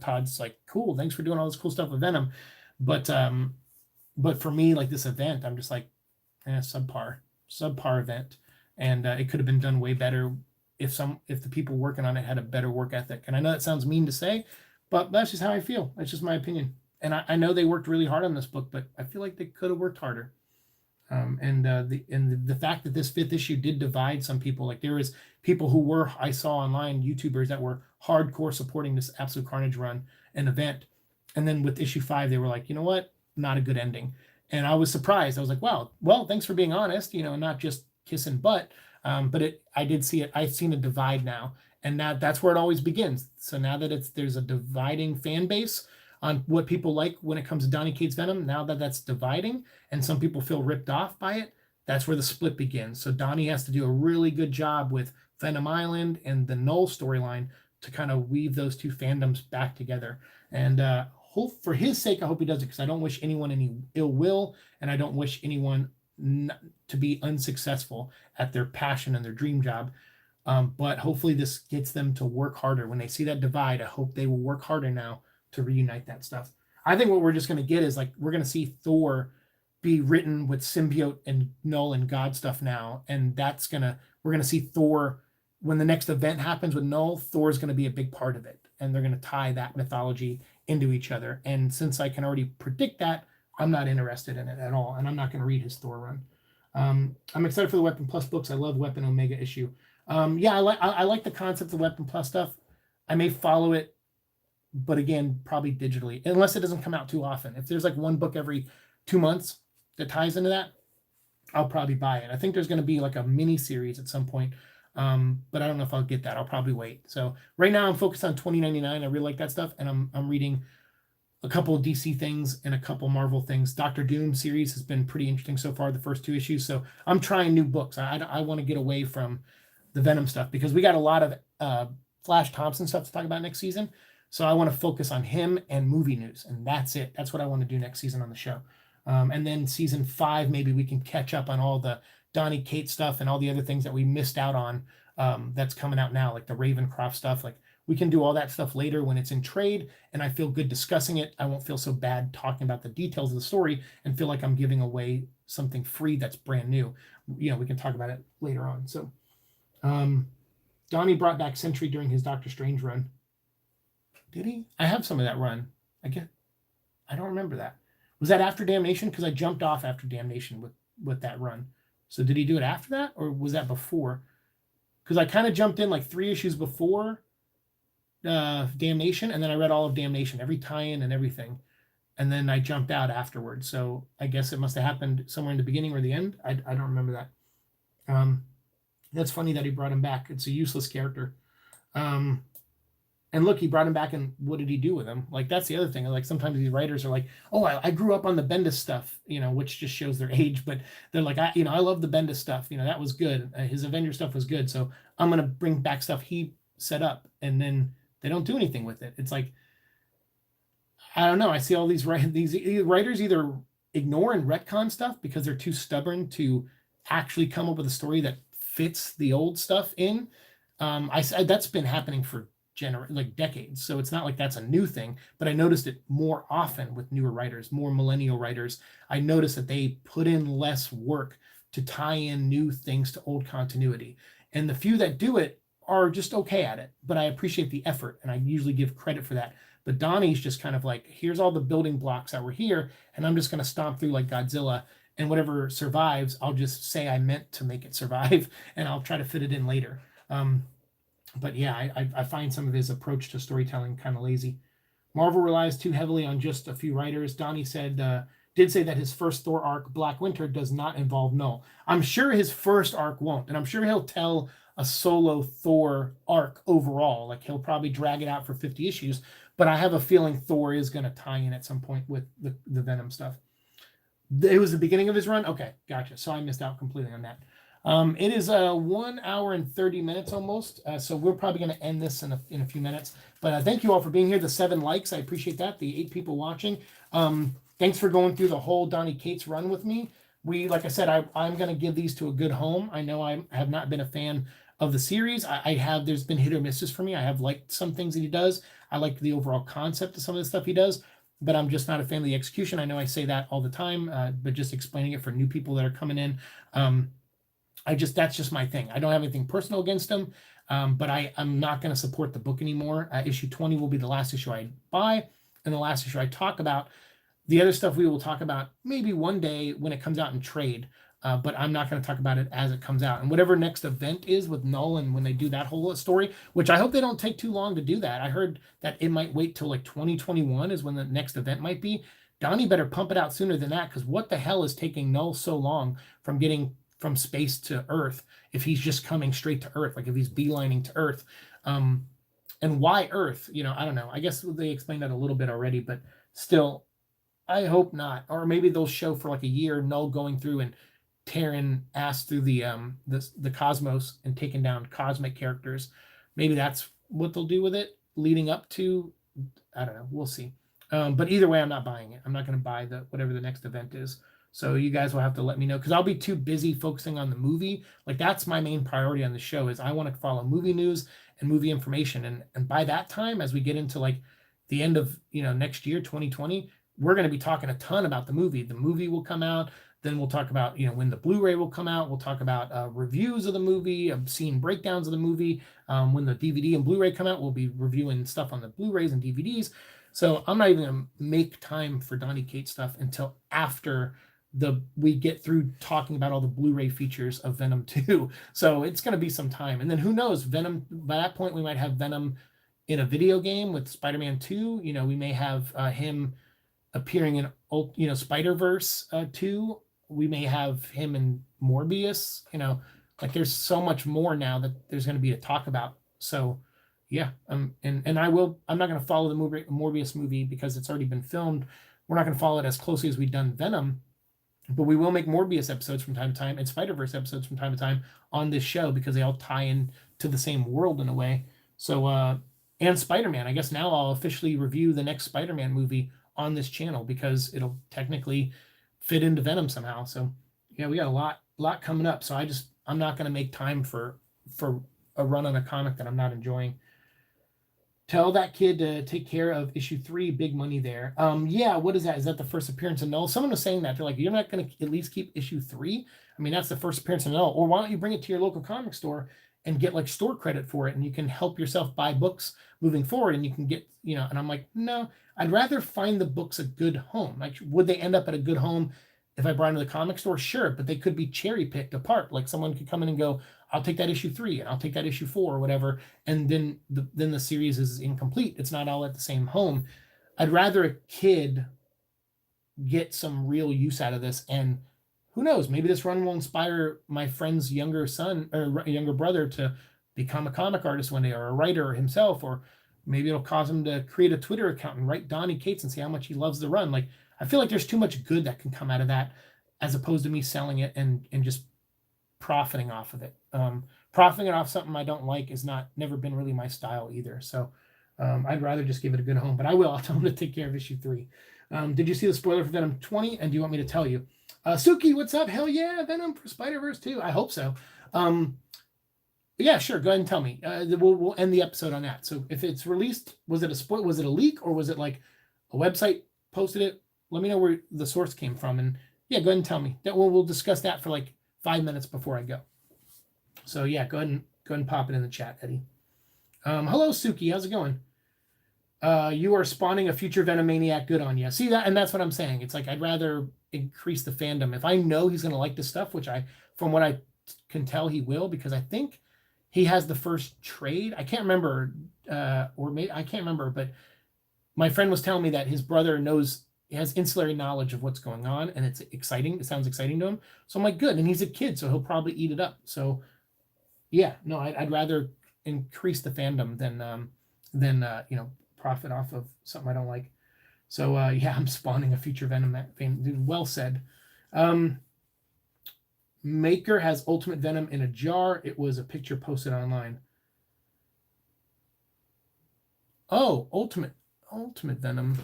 A: Todd's like, cool, thanks for doing all this cool stuff with Venom, but for me, like this event, I'm just like, subpar event. And it could have been done way better if the people working on it had a better work ethic. And I know that sounds mean to say, but that's just how I feel. That's just my opinion. And I know they worked really hard on this book, but I feel like they could have worked harder. And the fact that this 5th issue did divide some people, like there was people I saw online, YouTubers that were hardcore supporting this Absolute Carnage run and event. And then with issue 5, they were like, you know what? Not a good ending. And I was surprised. I was like, wow, well, thanks for being honest, not just kissing butt. But I did see it. I've seen a divide now, and now that's where it always begins. So now that there's a dividing fan base on what people like when it comes to Donny Cates Venom, now that that's dividing and some people feel ripped off by it, that's where the split begins. So Donny has to do a really good job with Venom Island and the Null storyline to kind of weave those two fandoms back together. And hope for his sake, I hope he does it, because I don't wish anyone any ill will, and I don't wish anyone to be unsuccessful at their passion and their dream job. But hopefully this gets them to work harder. When they see that divide, I hope they will work harder now to reunite that stuff. I think what we're just going to get is like, we're going to see Thor be written with symbiote and Null and God stuff now. And we're going to see Thor, when the next event happens with Null, Thor's going to be a big part of it. And they're going to tie that mythology into each other. And since I can already predict that, I'm not interested in it at all, and I'm not going to read his Thor run. I'm excited for the Weapon Plus books. I love Weapon Omega issue. I like the concept of Weapon Plus stuff. I may follow it, but again, probably digitally, unless it doesn't come out too often. If there's like one book every 2 months that ties into that, I'll probably buy it. I think there's going to be like a mini series at some point, but I don't know if I'll get that. I'll probably wait. So right now I'm focused on 2099. I really like that stuff, and I'm reading a couple of DC things and a couple Marvel things. Doctor Doom series has been pretty interesting so far, the first 2 issues. So I'm trying new books. I want to get away from the Venom stuff, because we got a lot of Flash Thompson stuff to talk about next season. So I want to focus on him and movie news, and that's it. That's what I want to do next season on the show. And then season 5, maybe we can catch up on all the Donny Cates stuff and all the other things that we missed out on, that's coming out now, like the Ravencroft stuff. Like, we can do all that stuff later when it's in trade, and I feel good discussing it. I won't feel so bad talking about the details of the story and feel like I'm giving away something free that's brand new. We can talk about it later on. So Donny brought back Sentry during his Doctor Strange run. Did he? I have some of that run. I don't remember that. Was that after Damnation? Because I jumped off after Damnation with that run. So did he do it after that, or was that before? Because I kind of jumped in like 3 issues before Damnation, and then I read all of Damnation, every tie-in and everything, and then I jumped out afterwards. So I guess it must have happened somewhere in the beginning or the end. I don't remember that. That's funny that he brought him back. It's a useless character. And look, he brought him back, and what did he do with him? Like, that's the other thing. Like, sometimes these writers are like, oh, I grew up on the Bendis stuff, which just shows their age. But they're like, I love the Bendis stuff. That was good. His Avenger stuff was good. So I'm going to bring back stuff he set up. And then they don't do anything with it. It's like, I don't know. I see all these writers either ignore and retcon stuff because they're too stubborn to actually come up with a story that fits the old stuff in. That's been happening for decades. So it's not like that's a new thing, but I noticed it more often with newer writers, more millennial writers. I noticed that they put in less work to tie in new things to old continuity. And the few that do it are just okay at it, but I appreciate the effort, and I usually give credit for that. But Donnie's just kind of like, here's all the building blocks that were here, and I'm just going to stomp through like Godzilla, and whatever survives, I'll just say I meant to make it survive, and I'll try to fit it in later. But yeah, I find some of his approach to storytelling kind of lazy. Marvel relies too heavily on just a few writers. Donnie did say that his first Thor arc, Black Winter, does not involve Null. I'm sure his first arc won't, and I'm sure he'll tell a solo Thor arc overall. Like, he'll probably drag it out for 50 issues, but I have a feeling Thor is going to tie in at some point with the Venom stuff. It was the beginning of his run? Okay, gotcha. So I missed out completely on that. It is 1 hour and 30 minutes almost, so we're probably going to end this in a few minutes. But thank you all for being here. The 7 likes, I appreciate that. The 8 people watching. Thanks for going through the whole Donny Cates run with me. Like I said, I'm going to give these to a good home. I know I have not been a fan of the series. There's been hit or misses for me. I have liked some things that he does. I like the overall concept of some of the stuff he does, but I'm just not a fan of the execution. I know I say that all the time, but just explaining it for new people that are coming in. That's just my thing. I don't have anything personal against him, but I'm not going to support the book anymore. Issue 20 will be the last issue I buy and the last issue I talk about. The other stuff we will talk about maybe one day when it comes out in trade, but I'm not going to talk about it as it comes out. And whatever next event is with Null, and when they do that whole story, which I hope they don't take too long to do that. I heard that it might wait till like 2021 is when the next event might be. Donnie better pump it out sooner than that, because what the hell is taking Null so long from getting from space to Earth if he's just coming straight to Earth, like if he's beelining to Earth? And why Earth? I don't know. I guess they explained that a little bit already, but still, I hope not. Or maybe they'll show for like a year Null going through and tearing ass through the cosmos and taking down cosmic characters. Maybe that's what they'll do with it leading up to, I don't know. We'll see. But either way, I'm not buying it. I'm not going to buy whatever the next event is. So you guys will have to let me know, because I'll be too busy focusing on the movie. Like, that's my main priority on the show, is I want to follow movie news and movie information. And by that time, as we get into like the end of next year, 2020, we're going to be talking a ton about the movie. The movie will come out. Then we'll talk about when the Blu-ray will come out. We'll talk about reviews of the movie, scene breakdowns of the movie. When the DVD and Blu-ray come out, we'll be reviewing stuff on the Blu-rays and DVDs. So I'm not even going to make time for Donny Cates stuff until after we get through talking about all the Blu-ray features of Venom 2. So it's going to be some time. And then who knows, Venom, by that point, we might have Venom in a video game with Spider-Man 2. We may have him appearing in, Spider-Verse 2. We may have him in Morbius, like there's so much more now that there's going to be to talk about. So yeah. And I'm not going to follow the Morbius movie because it's already been filmed. We're not going to follow it as closely as we've done Venom, but we will make Morbius episodes from time to time and Spider-Verse episodes from time to time on this show, because they all tie in to the same world in a way. So, and Spider-Man, I guess now I'll officially review the next Spider-Man movie on this channel, because it'll technically fit into Venom somehow. So yeah, we got a lot coming up. So I'm not going to make time for a run on a comic that I'm not enjoying. Tell that kid to take care of issue 3, big money there. Yeah, what is that? Is that the first appearance of Null? Someone was saying that. They're like, you're not going to at least keep issue 3? I mean, that's the first appearance of Null. Or why don't you bring it to your local comic store and get like store credit for it, and you can help yourself buy books moving forward, and you can get, and I'm like, no, I'd rather find the books a good home. Like, would they end up at a good home if I brought them to the comic store? Sure, but they could be cherry picked apart. Like, someone could come in and go, I'll take that issue 3 and I'll take that issue 4 or whatever. And then the series is incomplete. It's not all at the same home. I'd rather a kid get some real use out of this. And who knows, maybe this run will inspire my friend's younger son or younger brother to become a comic artist one day, or a writer himself, or Maybe it'll cause him to create a Twitter account and write Donnie Cates and say how much he loves the run. Like, I feel like there's too much good that can come out of that, as opposed to me selling it and just profiting off of it. Profiting off something I don't like is never been really my style either. So I'd rather just give it a good home, but I will. I'll tell him to take care of issue 3. Did you see the spoiler for Venom 20? And do you want me to tell you? Suki, what's up? Hell yeah, Venom for Spider-Verse 2. I hope so. Yeah, sure. Go ahead and tell me. We'll end the episode on that. So if it's released, was it a leak, or was it like a website posted it? Let me know where the source came from. And yeah, go ahead and tell me. We'll discuss that for like 5 minutes before I go. So yeah, go ahead and pop it in the chat, Eddie. Hello, Suki. How's it going? You are spawning a future Venom maniac. Good on you. See that? And that's what I'm saying. It's like, I'd rather increase the fandom. If I know he's going to like this stuff, which from what I can tell, he will, because I think he has the first trade. I can't remember, I can't remember, but my friend was telling me that his brother has ancillary knowledge of what's going on, and it's exciting. It sounds exciting to him. So I'm like, good. And he's a kid, so he'll probably eat it up. So yeah, no, I'd rather increase the fandom than profit off of something I don't like. So yeah, I'm spawning a future Venom. Well said. Maker has Ultimate Venom in a jar. It was a picture posted online. Oh, Ultimate Venom.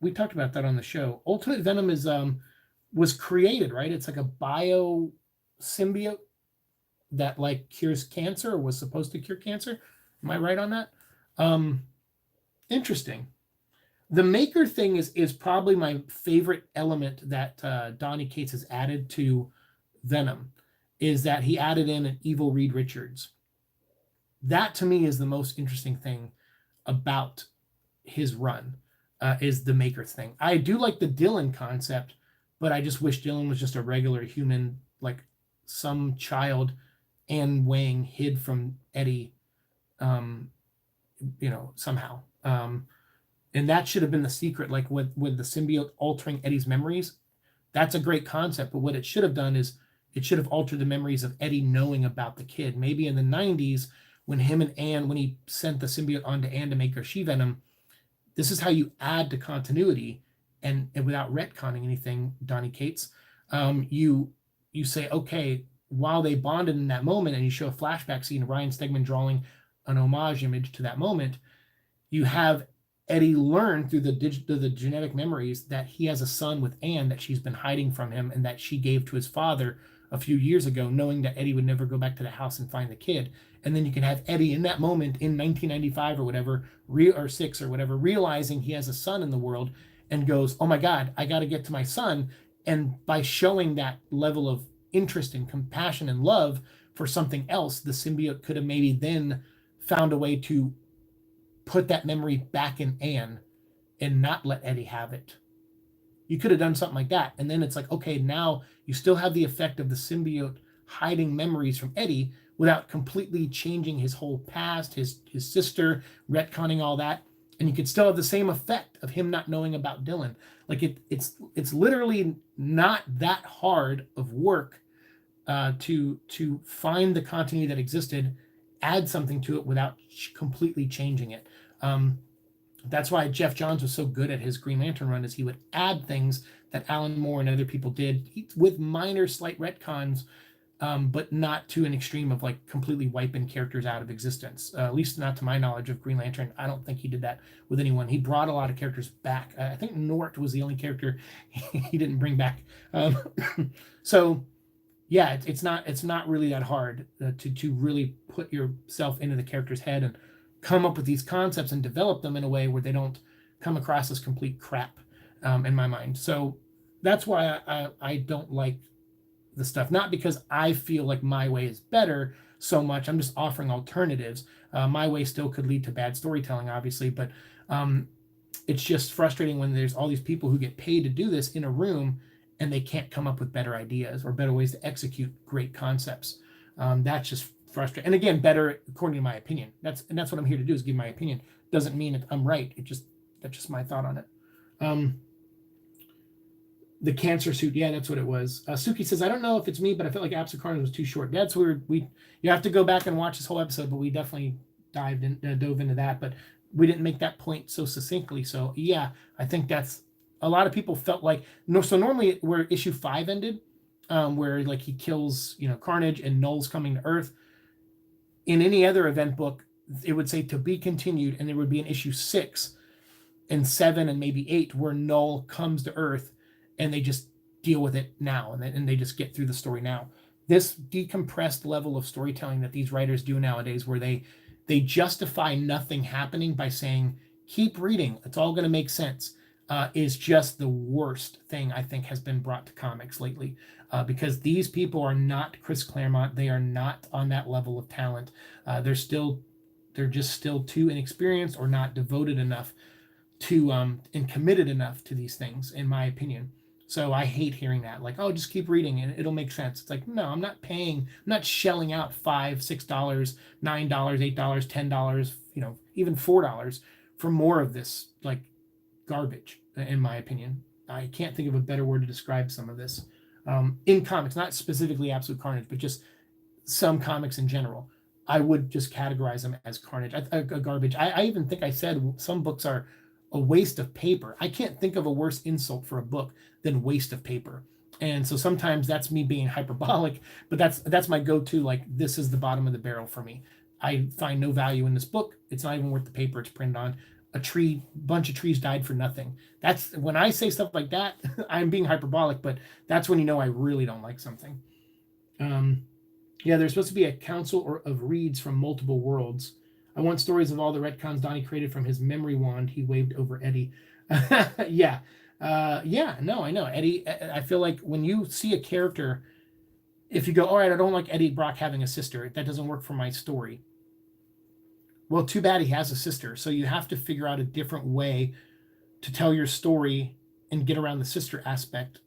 A: We talked about that on the show. Ultimate Venom was created, right? It's like a bio symbiote that like cures cancer, or was supposed to cure cancer. Am I right on that? Interesting. The Maker thing is probably my favorite element that Donnie Cates has added to Venom, is that he added in an evil Reed Richards. That to me is the most interesting thing about his run, is the Maker thing. I do like the Dylan concept, but I just wish Dylan was just a regular human, like some child Anne Wang hid from Eddie, somehow. And that should have been the secret, like with the symbiote altering Eddie's memories. That's a great concept, but what it should have done is it should have altered the memories of Eddie knowing about the kid. Maybe in the 90s, when him and Anne, when he sent the symbiote onto Anne to make her She-Venom, this is how you add to continuity, and without retconning anything, Donnie Cates, you say, okay, while they bonded in that moment, and you show a flashback scene of Ryan Stegman drawing an homage image to that moment, you have Eddie learned through the genetic memories that he has a son with Anne that she's been hiding from him, and that she gave to his father a few years ago, knowing that Eddie would never go back to the house and find the kid. And then you can have Eddie in that moment in 1995 or whatever, or 6 or whatever, realizing he has a son in the world, and goes, oh my God, I got to get to my son. And by showing that level of interest and compassion and love for something else, the symbiote could have maybe then found a way to put that memory back in Anne and not let Eddie have it. You could have done something like that. And then it's like, okay, now you still have the effect of the symbiote hiding memories from Eddie without completely changing his whole past, his sister, retconning all that. And you could still have the same effect of him not knowing about Dylan. Like it's literally not that hard of work to find the continuity that existed, add something to it without completely changing it. That's why Jeff Johns was so good at his Green Lantern run, is he would add things that Alan Moore and other people did with minor slight retcons, but not to an extreme of like completely wiping characters out of existence. At least not to my knowledge of Green Lantern. I don't think he did that with anyone. He brought a lot of characters back. I think Nort was the only character he didn't bring back. So yeah, it's not really that hard to really put yourself into the character's head and come up with these concepts and develop them in a way where they don't come across as complete crap, in my mind. So that's why I don't like the stuff. Not because I feel like my way is better so much. I'm just offering alternatives. My way still could lead to bad storytelling, obviously, but it's just frustrating when there's all these people who get paid to do this in a room and they can't come up with better ideas or better ways to execute great concepts. That's just frustrating. And again, better according to my opinion. That's what I'm here to do, is give my opinion. Doesn't mean that I'm right. That's just my thought on it. The cancer suit, yeah, that's what it was. Suki says, I don't know if it's me, but I felt like Apps of Carnage was too short. That's weird. You have to go back and watch this whole episode, but we definitely dove into that, but we didn't make that point so succinctly. So yeah, I think that's a lot of people felt like no. So normally where issue 5 ended, where like he kills Carnage and Null's coming to Earth. In any other event book, it would say to be continued, and there would be an issue 6 and 7 and maybe 8 where Null comes to Earth, and they just deal with it now, and they just get through the story now. This decompressed level of storytelling that these writers do nowadays, where they justify nothing happening by saying, keep reading, it's all going to make sense, is just the worst thing I think has been brought to comics lately. Because these people are not Chris Claremont. They are not on that level of talent. They're just still too inexperienced or not devoted enough to and committed enough to these things, in my opinion. So I hate hearing that, like, oh, just keep reading and it'll make sense. It's like, no, I'm not shelling out $5, $6, $9, $8, $10, even $4 for more of this like garbage, in my opinion. I can't think of a better word to describe some of this in comics, not specifically Absolute Carnage, but just some comics in general. I would just categorize them as carnage, garbage. I even think I said some books are a waste of paper. I can't think of a worse insult for a book than waste of paper. And so sometimes that's me being hyperbolic, but that's my go-to, like, this is the bottom of the barrel for me. I find no value in this book. It's not even worth the paper it's printed on. Bunch of trees died for nothing. That's when I say stuff like that, I'm being hyperbolic, but that's when I really don't like something. Yeah, there's supposed to be a council of reeds from multiple worlds. I want stories of all the retcons Donnie created from his memory wand he waved over Eddie. Yeah. No, I know. Eddie, I feel like when you see a character, if you go, all right, I don't like Eddie Brock having a sister, that doesn't work for my story. Well, too bad he has a sister. So you have to figure out a different way to tell your story and get around the sister aspect,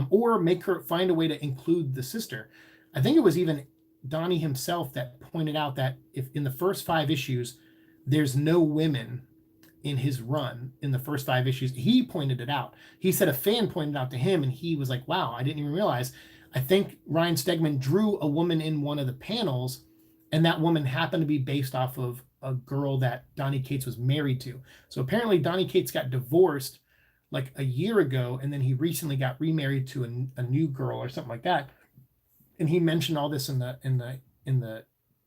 A: or find a way to include the sister. I think it was even Donnie himself that pointed out that if in the first 5 issues, there's no women in his run in the first 5 issues. He pointed it out. He said a fan pointed it out to him, and he was like, wow, I didn't even realize. I think Ryan Stegman drew a woman in one of the panels, and that woman happened to be based off of a girl that Donny Cates was married to. So apparently Donny Cates got divorced like a year ago, and then he recently got remarried to a new girl or something like that. And he mentioned all this in the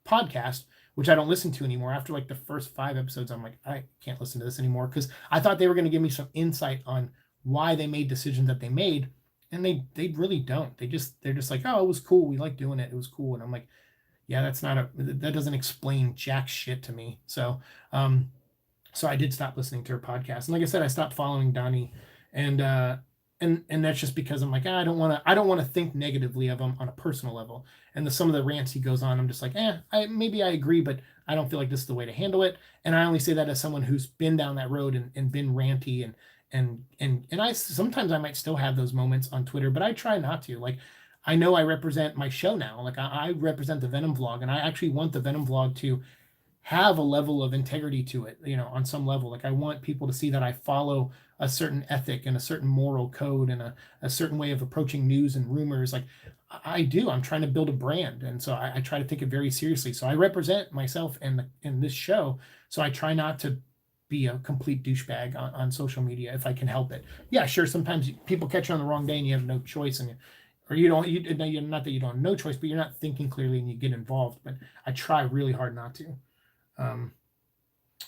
A: podcast, which I don't listen to anymore. After like the first 5 episodes, I'm like, I can't listen to this anymore, because I thought they were going to give me some insight on why they made decisions that they made, and they really don't. They're just like, oh, it was cool, we like doing it, it was cool. And I'm like, yeah, that doesn't explain jack shit to me. So I did stop listening to her podcast, and like I said, I stopped following Donnie, and that's just because I'm like, I don't want to think negatively of him on a personal level. And some of the rants he goes on, I'm just like, maybe I agree, but I don't feel like this is the way to handle it. And I only say that as someone who's been down that road and been ranty, and I sometimes I might still have those moments on Twitter, but I try not to. Like, I know I represent my show now. Like, I represent the Venom vlog, and I actually want the Venom vlog to have a level of integrity to it, on some level. Like, I want people to see that I follow a certain ethic and a certain moral code and a certain way of approaching news and rumors. Like, I do. I'm trying to build a brand, and so I try to take it very seriously. So I represent myself in this show, so I try not to be a complete douchebag on social media if I can help it. Yeah, sure, sometimes people catch you on the wrong day and you have no choice, not that you don't have no choice, but you're not thinking clearly and you get involved. But I try really hard not to.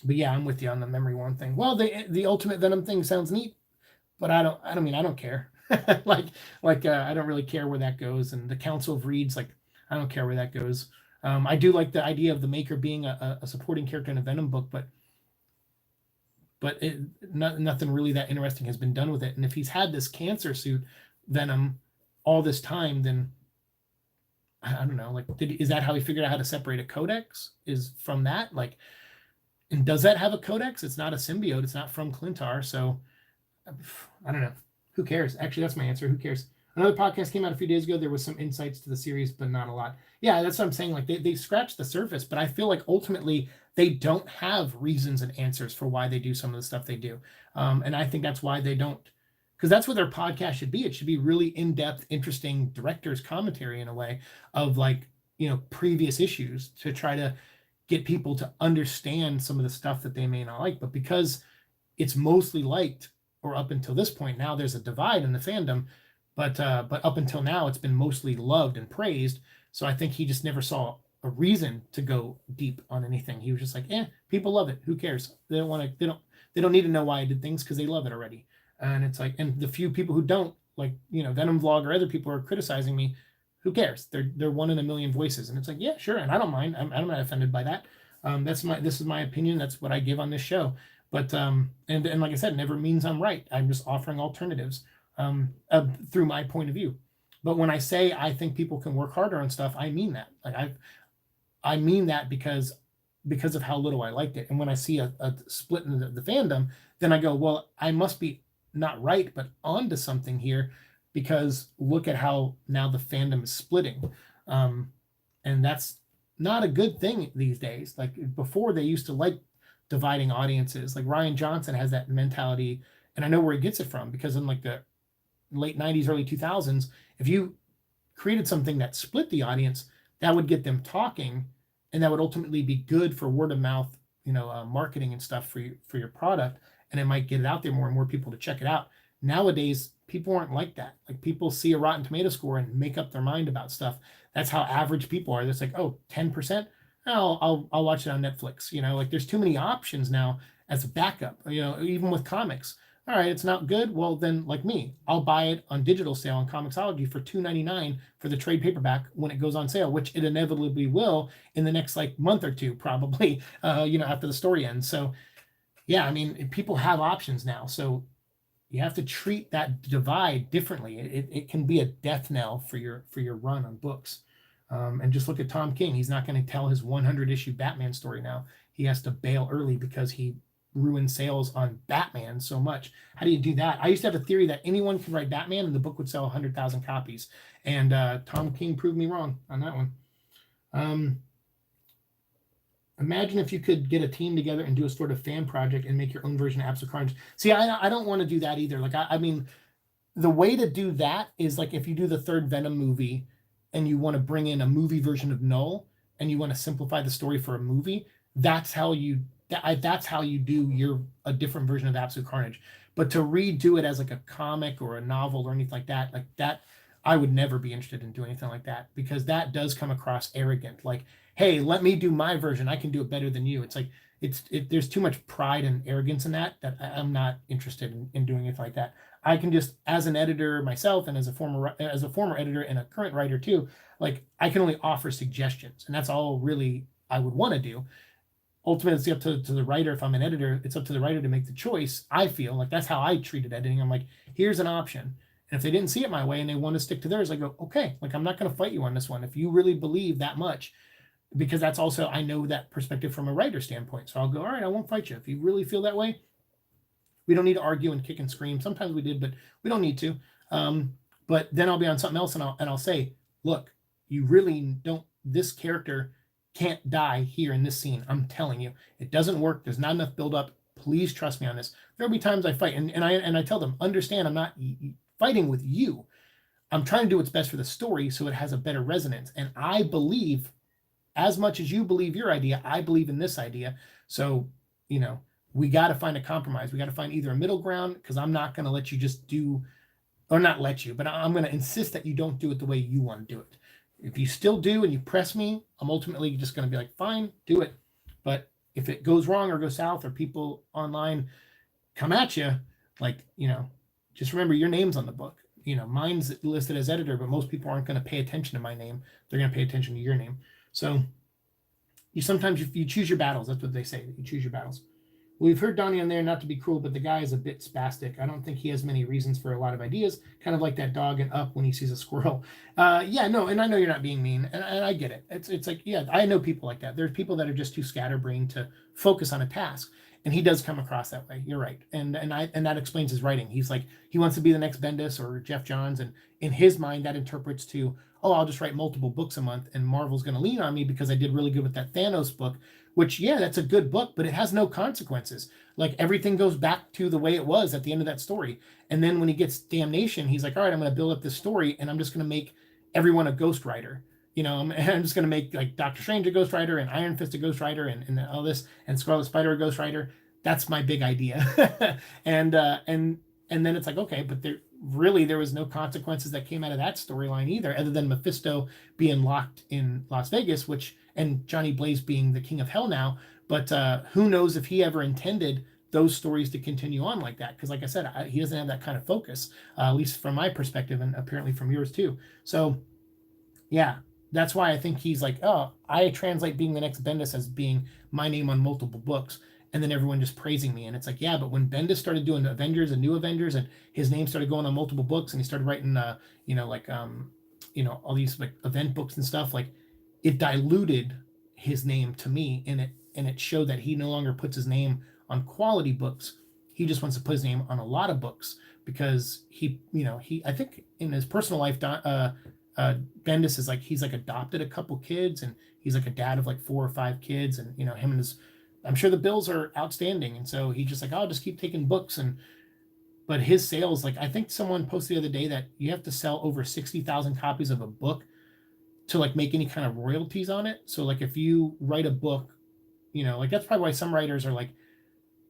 A: But yeah, I'm with you on the memory wand thing. Well, the Ultimate Venom thing sounds neat, but I don't care. like I don't really care where that goes. And the Council of Reeds, like, I don't care where that goes. I do like the idea of the Maker being a supporting character in a Venom book, but nothing really that interesting has been done with it. And if he's had this cancer suit, Venom, all this time, then I don't know. Like, is that how he figured out how to separate a codex? Is from that? Like, and does that have a codex? It's not a symbiote. It's not from Clintar. So I don't know. Who cares? Actually, that's my answer. Who cares? Another podcast came out a few days ago. There was some insights to the series, but not a lot. Yeah, that's what I'm saying. Like, they scratched the surface, but I feel like ultimately they don't have reasons and answers for why they do some of the stuff they do. And I think that's why they don't. Because that's what their podcast should be. It should be really in-depth, interesting director's commentary in a way of, like, previous issues, to try to get people to understand some of the stuff that they may not like. But because it's mostly liked, or up until this point, now there's a divide in the fandom, but up until now it's been mostly loved and praised. So I think he just never saw a reason to go deep on anything. He was just like, people love it. Who cares? They don't want to. They don't need to know why I did things because they love it already. And it's like, and the few people who don't, like, Venom Vlog or other people are criticizing me. Who cares? They're one in a million voices, and it's like, yeah, sure, and I don't mind. I'm not offended by that. This is my opinion. That's what I give on this show. But and like I said, never means I'm right. I'm just offering alternatives through my point of view. But when I say I think people can work harder on stuff, I mean that. Like I mean that because of how little I liked it. And when I see a split in the fandom, then I go, well, I must be not right, but onto something here, because look at how now the fandom is splitting. And that's not a good thing these days. Like before, they used to like dividing audiences. Like Ryan Johnson has that mentality, and I know where he gets it from, because in like the late 90s, early 2000s, if you created something that split the audience, that would get them talking, and that would ultimately be good for word of mouth, marketing and stuff for your product, and it might get it out there more and more people to check it out. Nowadays, people aren't like that. Like people see a Rotten Tomato score and make up their mind about stuff. That's how average people are. It's like, 10%. I'll watch it on Netflix. Like there's too many options now as a backup. Even with comics. All right, it's not good. Well, then, like me, I'll buy it on digital sale on Comixology for $2.99 for the trade paperback when it goes on sale, which it inevitably will in the next month or two, probably. After the story ends. So, yeah, I mean, people have options now. So you have to treat that divide differently. It can be a death knell for your run on books. And just look at Tom King. He's not going to tell his 100 issue Batman story now. He has to bail early because he ruined sales on Batman so much. How do you do that? I used to have a theory that anyone can write Batman and the book would sell 100,000 copies. And Tom King proved me wrong on that one. Imagine if you could get a team together and do a sort of fan project and make your own version of Absolute Carnage. See, I don't want to do that either. Like, I mean, the way to do that is like if you do the third Venom movie and you want to bring in a movie version of Null and you want to simplify the story for a movie, that's how you do a different version of Absolute Carnage. But to redo it as like a comic or a novel or anything like that, I would never be interested in doing anything like that, because that does come across arrogant. Like, hey, let me do my version. I can do it better than you. It's like, there's too much pride and arrogance in that I'm not interested in doing it like that. I can just, as an editor myself, and as a former editor and a current writer too, like I can only offer suggestions, and that's all really I would want to do. Ultimately, it's up to the writer. If I'm an editor, it's up to the writer to make the choice. I feel like that's how I treated editing. I'm like, here's an option. And if they didn't see it my way and they want to stick to theirs, I go, okay, like I'm not going to fight you on this one. If you really believe that much, because that's also, I know that perspective from a writer standpoint. So I'll go, all right, I won't fight you. If you really feel that way, we don't need to argue and kick and scream. Sometimes we did, but we don't need to. But then I'll be on something else and I'll say, look, you really don't, this character can't die here in this scene. I'm telling you, it doesn't work. There's not enough build up. Please trust me on this. There'll be times I fight, and I tell them, understand, I'm not fighting with you. I'm trying to do what's best for the story so it has a better resonance. And I believe, as much as you believe your idea, I believe in this idea. So, we got to find a compromise. We got to find either a middle ground, because I'm not going to let you just do, or not let you, but I'm going to insist that you don't do it the way you want to do it. If you still do and you press me, I'm ultimately just going to be like, fine, do it. But if it goes wrong or goes south, or people online come at you, like, just remember your name's on the book. Mine's listed as editor, but most people aren't going to pay attention to my name. They're going to pay attention to your name. So you choose your battles. That's what they say. You choose your battles. We've heard Donnie on there, not to be cruel, but the guy is a bit spastic. I don't think he has many reasons for a lot of ideas, kind of like that dog in Up when he sees a squirrel. Yeah, no, and I know you're not being mean, and I get it. It's like, yeah, I know people like that. There's people that are just too scatterbrained to focus on a task, and he does come across that way. You're right, and that explains his writing. He's like, he wants to be the next Bendis or Jeff Johns, and in his mind, that interprets to, I'll just write multiple books a month, and Marvel's going to lean on me because I did really good with that Thanos book. Which, yeah, that's a good book, but it has no consequences. Like, everything goes back to the way it was at the end of that story. And then when he gets Damnation, he's like, all right, I'm going to build up this story, and I'm just going to make everyone a ghostwriter. I'm just going to make like Doctor Strange a Ghost Rider and Iron Fist a Ghost Rider and all this and Scarlet Spider a Ghost Rider. That's my big idea. And then it's like, okay, but there was no consequences that came out of that storyline either, other than Mephisto being locked in Las Vegas, and Johnny Blaze being the king of hell now. But who knows if he ever intended those stories to continue on like that? Because like I said, he doesn't have that kind of focus, at least from my perspective, and apparently from yours too. So yeah, that's why I think he's like, oh, I translate being the next Bendis as being my name on multiple books, and then everyone just praising me. And it's like, yeah, but when Bendis started doing Avengers and New Avengers, and his name started going on multiple books, and he started writing, all these like event books and stuff, like it diluted his name to me, and it showed that he no longer puts his name on quality books. He just wants to put his name on a lot of books because I think in his personal life, Bendis is like, he's like adopted a couple kids, and he's like a dad of like 4 or 5 kids, and him and his, I'm sure the bills are outstanding, and so he just like, I'll just keep taking books. But his sales, like I think someone posted the other day that you have to sell over 60,000 copies of a book to like make any kind of royalties on it. So like if you write a book, like that's probably why some writers are like,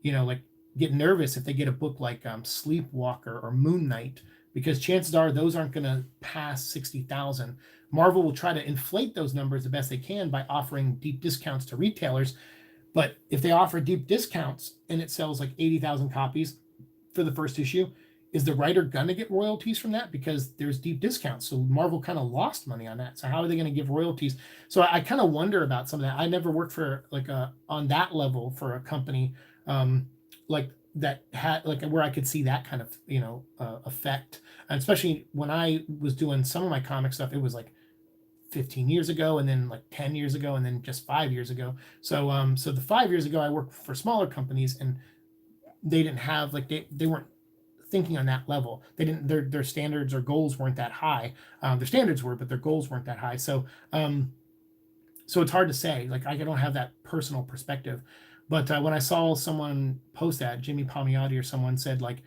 A: like get nervous if they get a book like Sleepwalker or Moon Knight, because chances are those aren't going to pass 60,000. Marvel will try to inflate those numbers the best they can by offering deep discounts to retailers. But if they offer deep discounts and it sells like 80,000 copies for the first issue, is the writer going to get royalties from that? Because there's deep discounts. So Marvel kind of lost money on that. So how are they going to give royalties? So I kind of wonder about some of that. I never worked for like on that level for a company like that had like where I could see that kind of, effect. And especially when I was doing some of my comic stuff, it was like 15 years ago, and then like 10 years ago, and then just 5 years ago. So so the 5 years ago I worked for smaller companies, and they didn't have like they weren't thinking on that level. They didn't, their standards or goals weren't that high. Their standards were, but their goals weren't that high. So so it's hard to say, like I don't have that personal perspective. But when I saw someone post that, Jimmy Palmiotti or someone said like,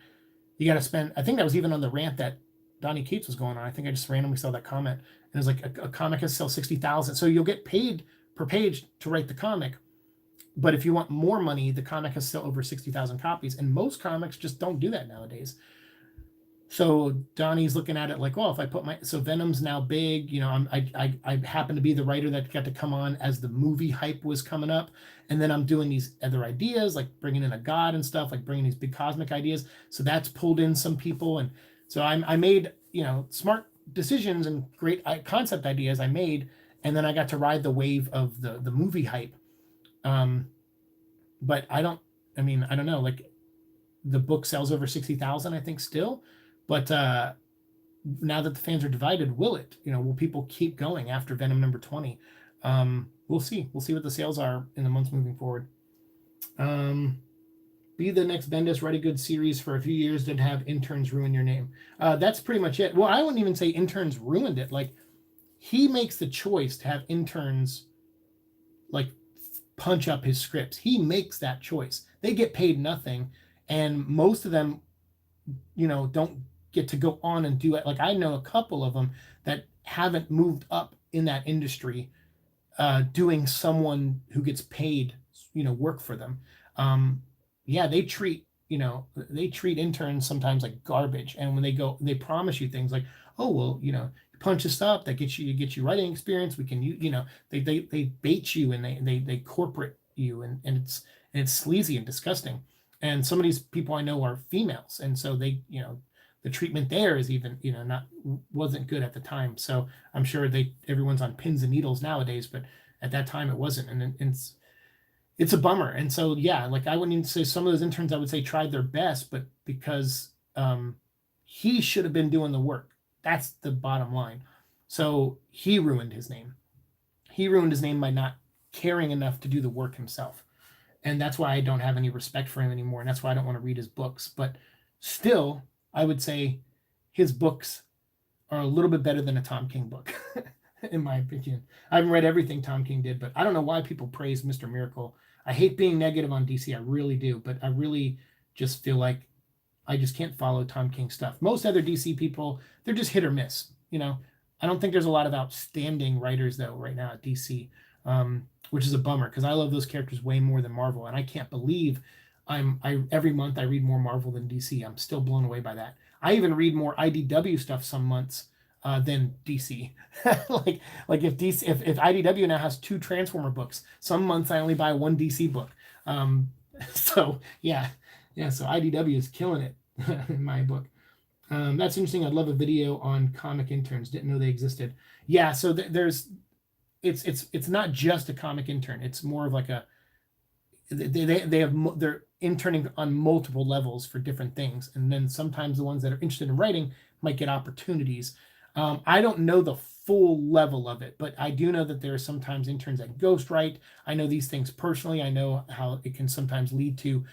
A: you got to spend, I think that was even on the rant that Donnie Cates was going on. I think I just randomly saw that comment, and it was like a comic has to sell 60,000. So you'll get paid per page to write the comic. But if you want more money, the comic has to sell over 60,000 copies. And most comics just don't do that nowadays. So Donnie's looking at it like, well, if I put so Venom's now big, I happen to be the writer that got to come on as the movie hype was coming up. And then I'm doing these other ideas, like bringing in a god and stuff, like bringing these big cosmic ideas. So that's pulled in some people. And so I made, smart decisions and great concept ideas I made. And then I got to ride the wave of the movie hype. But I don't know, like the book sells over 60,000, I think still. But now that the fans are divided, will it? Will people keep going after Venom number 20? We'll see. We'll see what the sales are in the months moving forward. Be the next Bendis, write a good series for a few years, didn't have interns ruin your name. That's pretty much it. Well, I wouldn't even say interns ruined it. Like he makes the choice to have interns like punch up his scripts. He makes that choice. They get paid nothing, and most of them, don't get to go on and do it. Like I know a couple of them that haven't moved up in that industry, doing someone who gets paid, work for them. They treat interns sometimes like garbage. And when they promise you things like, oh, well, you punch this up, that gets you writing experience. We can, they bait you, and they corporate you, and it's sleazy and disgusting. And some of these people I know are females. And so they, the treatment there is even, wasn't good at the time. So I'm sure everyone's on pins and needles nowadays, but at that time it wasn't. And it's a bummer. And so, yeah, like I wouldn't even say some of those interns, I would say tried their best, but because he should have been doing the work. That's the bottom line. So he ruined his name. He ruined his name by not caring enough to do the work himself. And that's why I don't have any respect for him anymore. And that's why I don't want to read his books. But still, I would say his books are a little bit better than a Tom King book, in my opinion. I haven't read everything Tom King did, but I don't know why people praise Mr. Miracle. I hate being negative on DC. I really do. But I really just feel like I just can't follow Tom King stuff. Most other DC people, they're just hit or miss. I don't think there's a lot of outstanding writers though right now at DC, which is a bummer because I love those characters way more than Marvel, and I can't believe I every month I read more Marvel than DC. I'm still blown away by that. I even read more IDW stuff some months than DC. like if IDW now has 2 Transformer books, some months I only buy 1 DC book. So yeah. So IDW is killing it in my book. That's interesting. I'd love a video on comic interns. Didn't know they existed. Yeah, so there's it's not just a comic intern. It's more of like a they're interning on multiple levels for different things, and then sometimes the ones that are interested in writing might get opportunities. I don't know the full level of it, but I do know that there are sometimes interns that ghostwrite. I know these things personally. I know how it can sometimes lead to,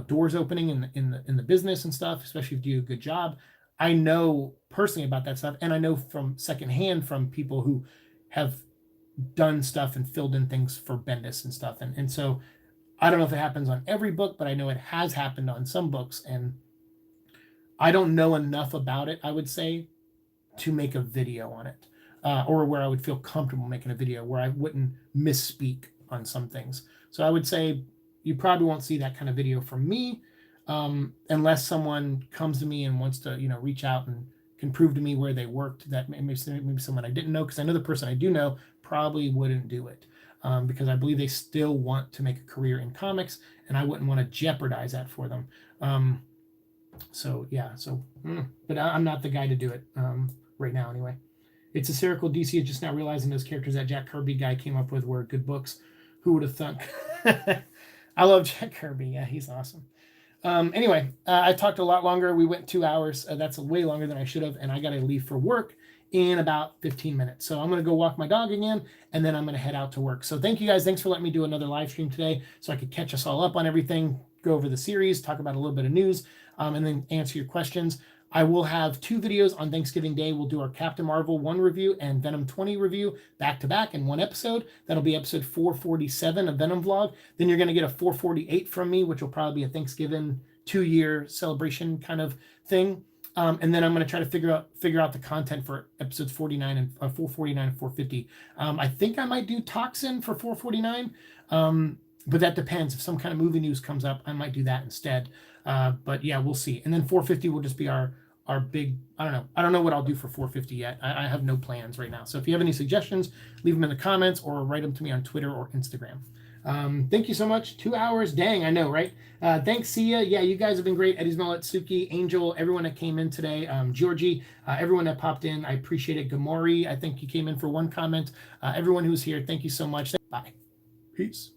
A: doors opening in the business and stuff, especially if you do a good job. I know personally about that stuff, and I know from secondhand from people who have done stuff and filled in things for Bendis and stuff. And so I don't know if it happens on every book, but I know it has happened on some books, and I don't know enough about it, I would say, to make a video on it, or where I would feel comfortable making a video where I wouldn't misspeak on some things. So I would say you probably won't see that kind of video from me, unless someone comes to me and wants to, reach out and can prove to me where they worked, that maybe someone I didn't know, because I know the person I do know probably wouldn't do it, because I believe they still want to make a career in comics, and I wouldn't want to jeopardize that for them. But I'm not the guy to do it right now anyway. It's hysterical. DC is just now realizing those characters that Jack Kirby guy came up with were good books. Who would have thunk? I love Jack Kirby. Yeah, he's awesome. Anyway, I talked a lot longer. We went 2 hours. That's way longer than I should have, and I got to leave for work in about 15 minutes. So I'm going to go walk my dog again, and then I'm going to head out to work. So thank you guys. Thanks for letting me do another live stream today so I could catch us all up on everything, go over the series, talk about a little bit of news, and then answer your questions. I will have 2 videos on Thanksgiving Day. We'll do our Captain Marvel 1 review and Venom 20 review back to back in one episode. That'll be episode 447 of Venom Vlog. Then you're going to get a 448 from me, which will probably be a Thanksgiving 2-year celebration kind of thing. And then I'm going to try to figure out the content for episodes 49 and 449 and 450. I think I might do Toxin for 449, but that depends. If some kind of movie news comes up, I might do that instead. But yeah, we'll see. And then 450 will just be our big, I don't know what I'll do for 450 yet. I have no plans right now. So if you have any suggestions, leave them in the comments or write them to me on Twitter or Instagram. Thank you so much. 2 hours. Dang, I know, right? Thanks, Sia. Yeah, you guys have been great. Eddie's Mullet, Suki, Angel, everyone that came in today, Georgie, everyone that popped in. I appreciate it. Gamori, I think you came in for 1 comment. Everyone who's here, thank you so much. Bye. Peace.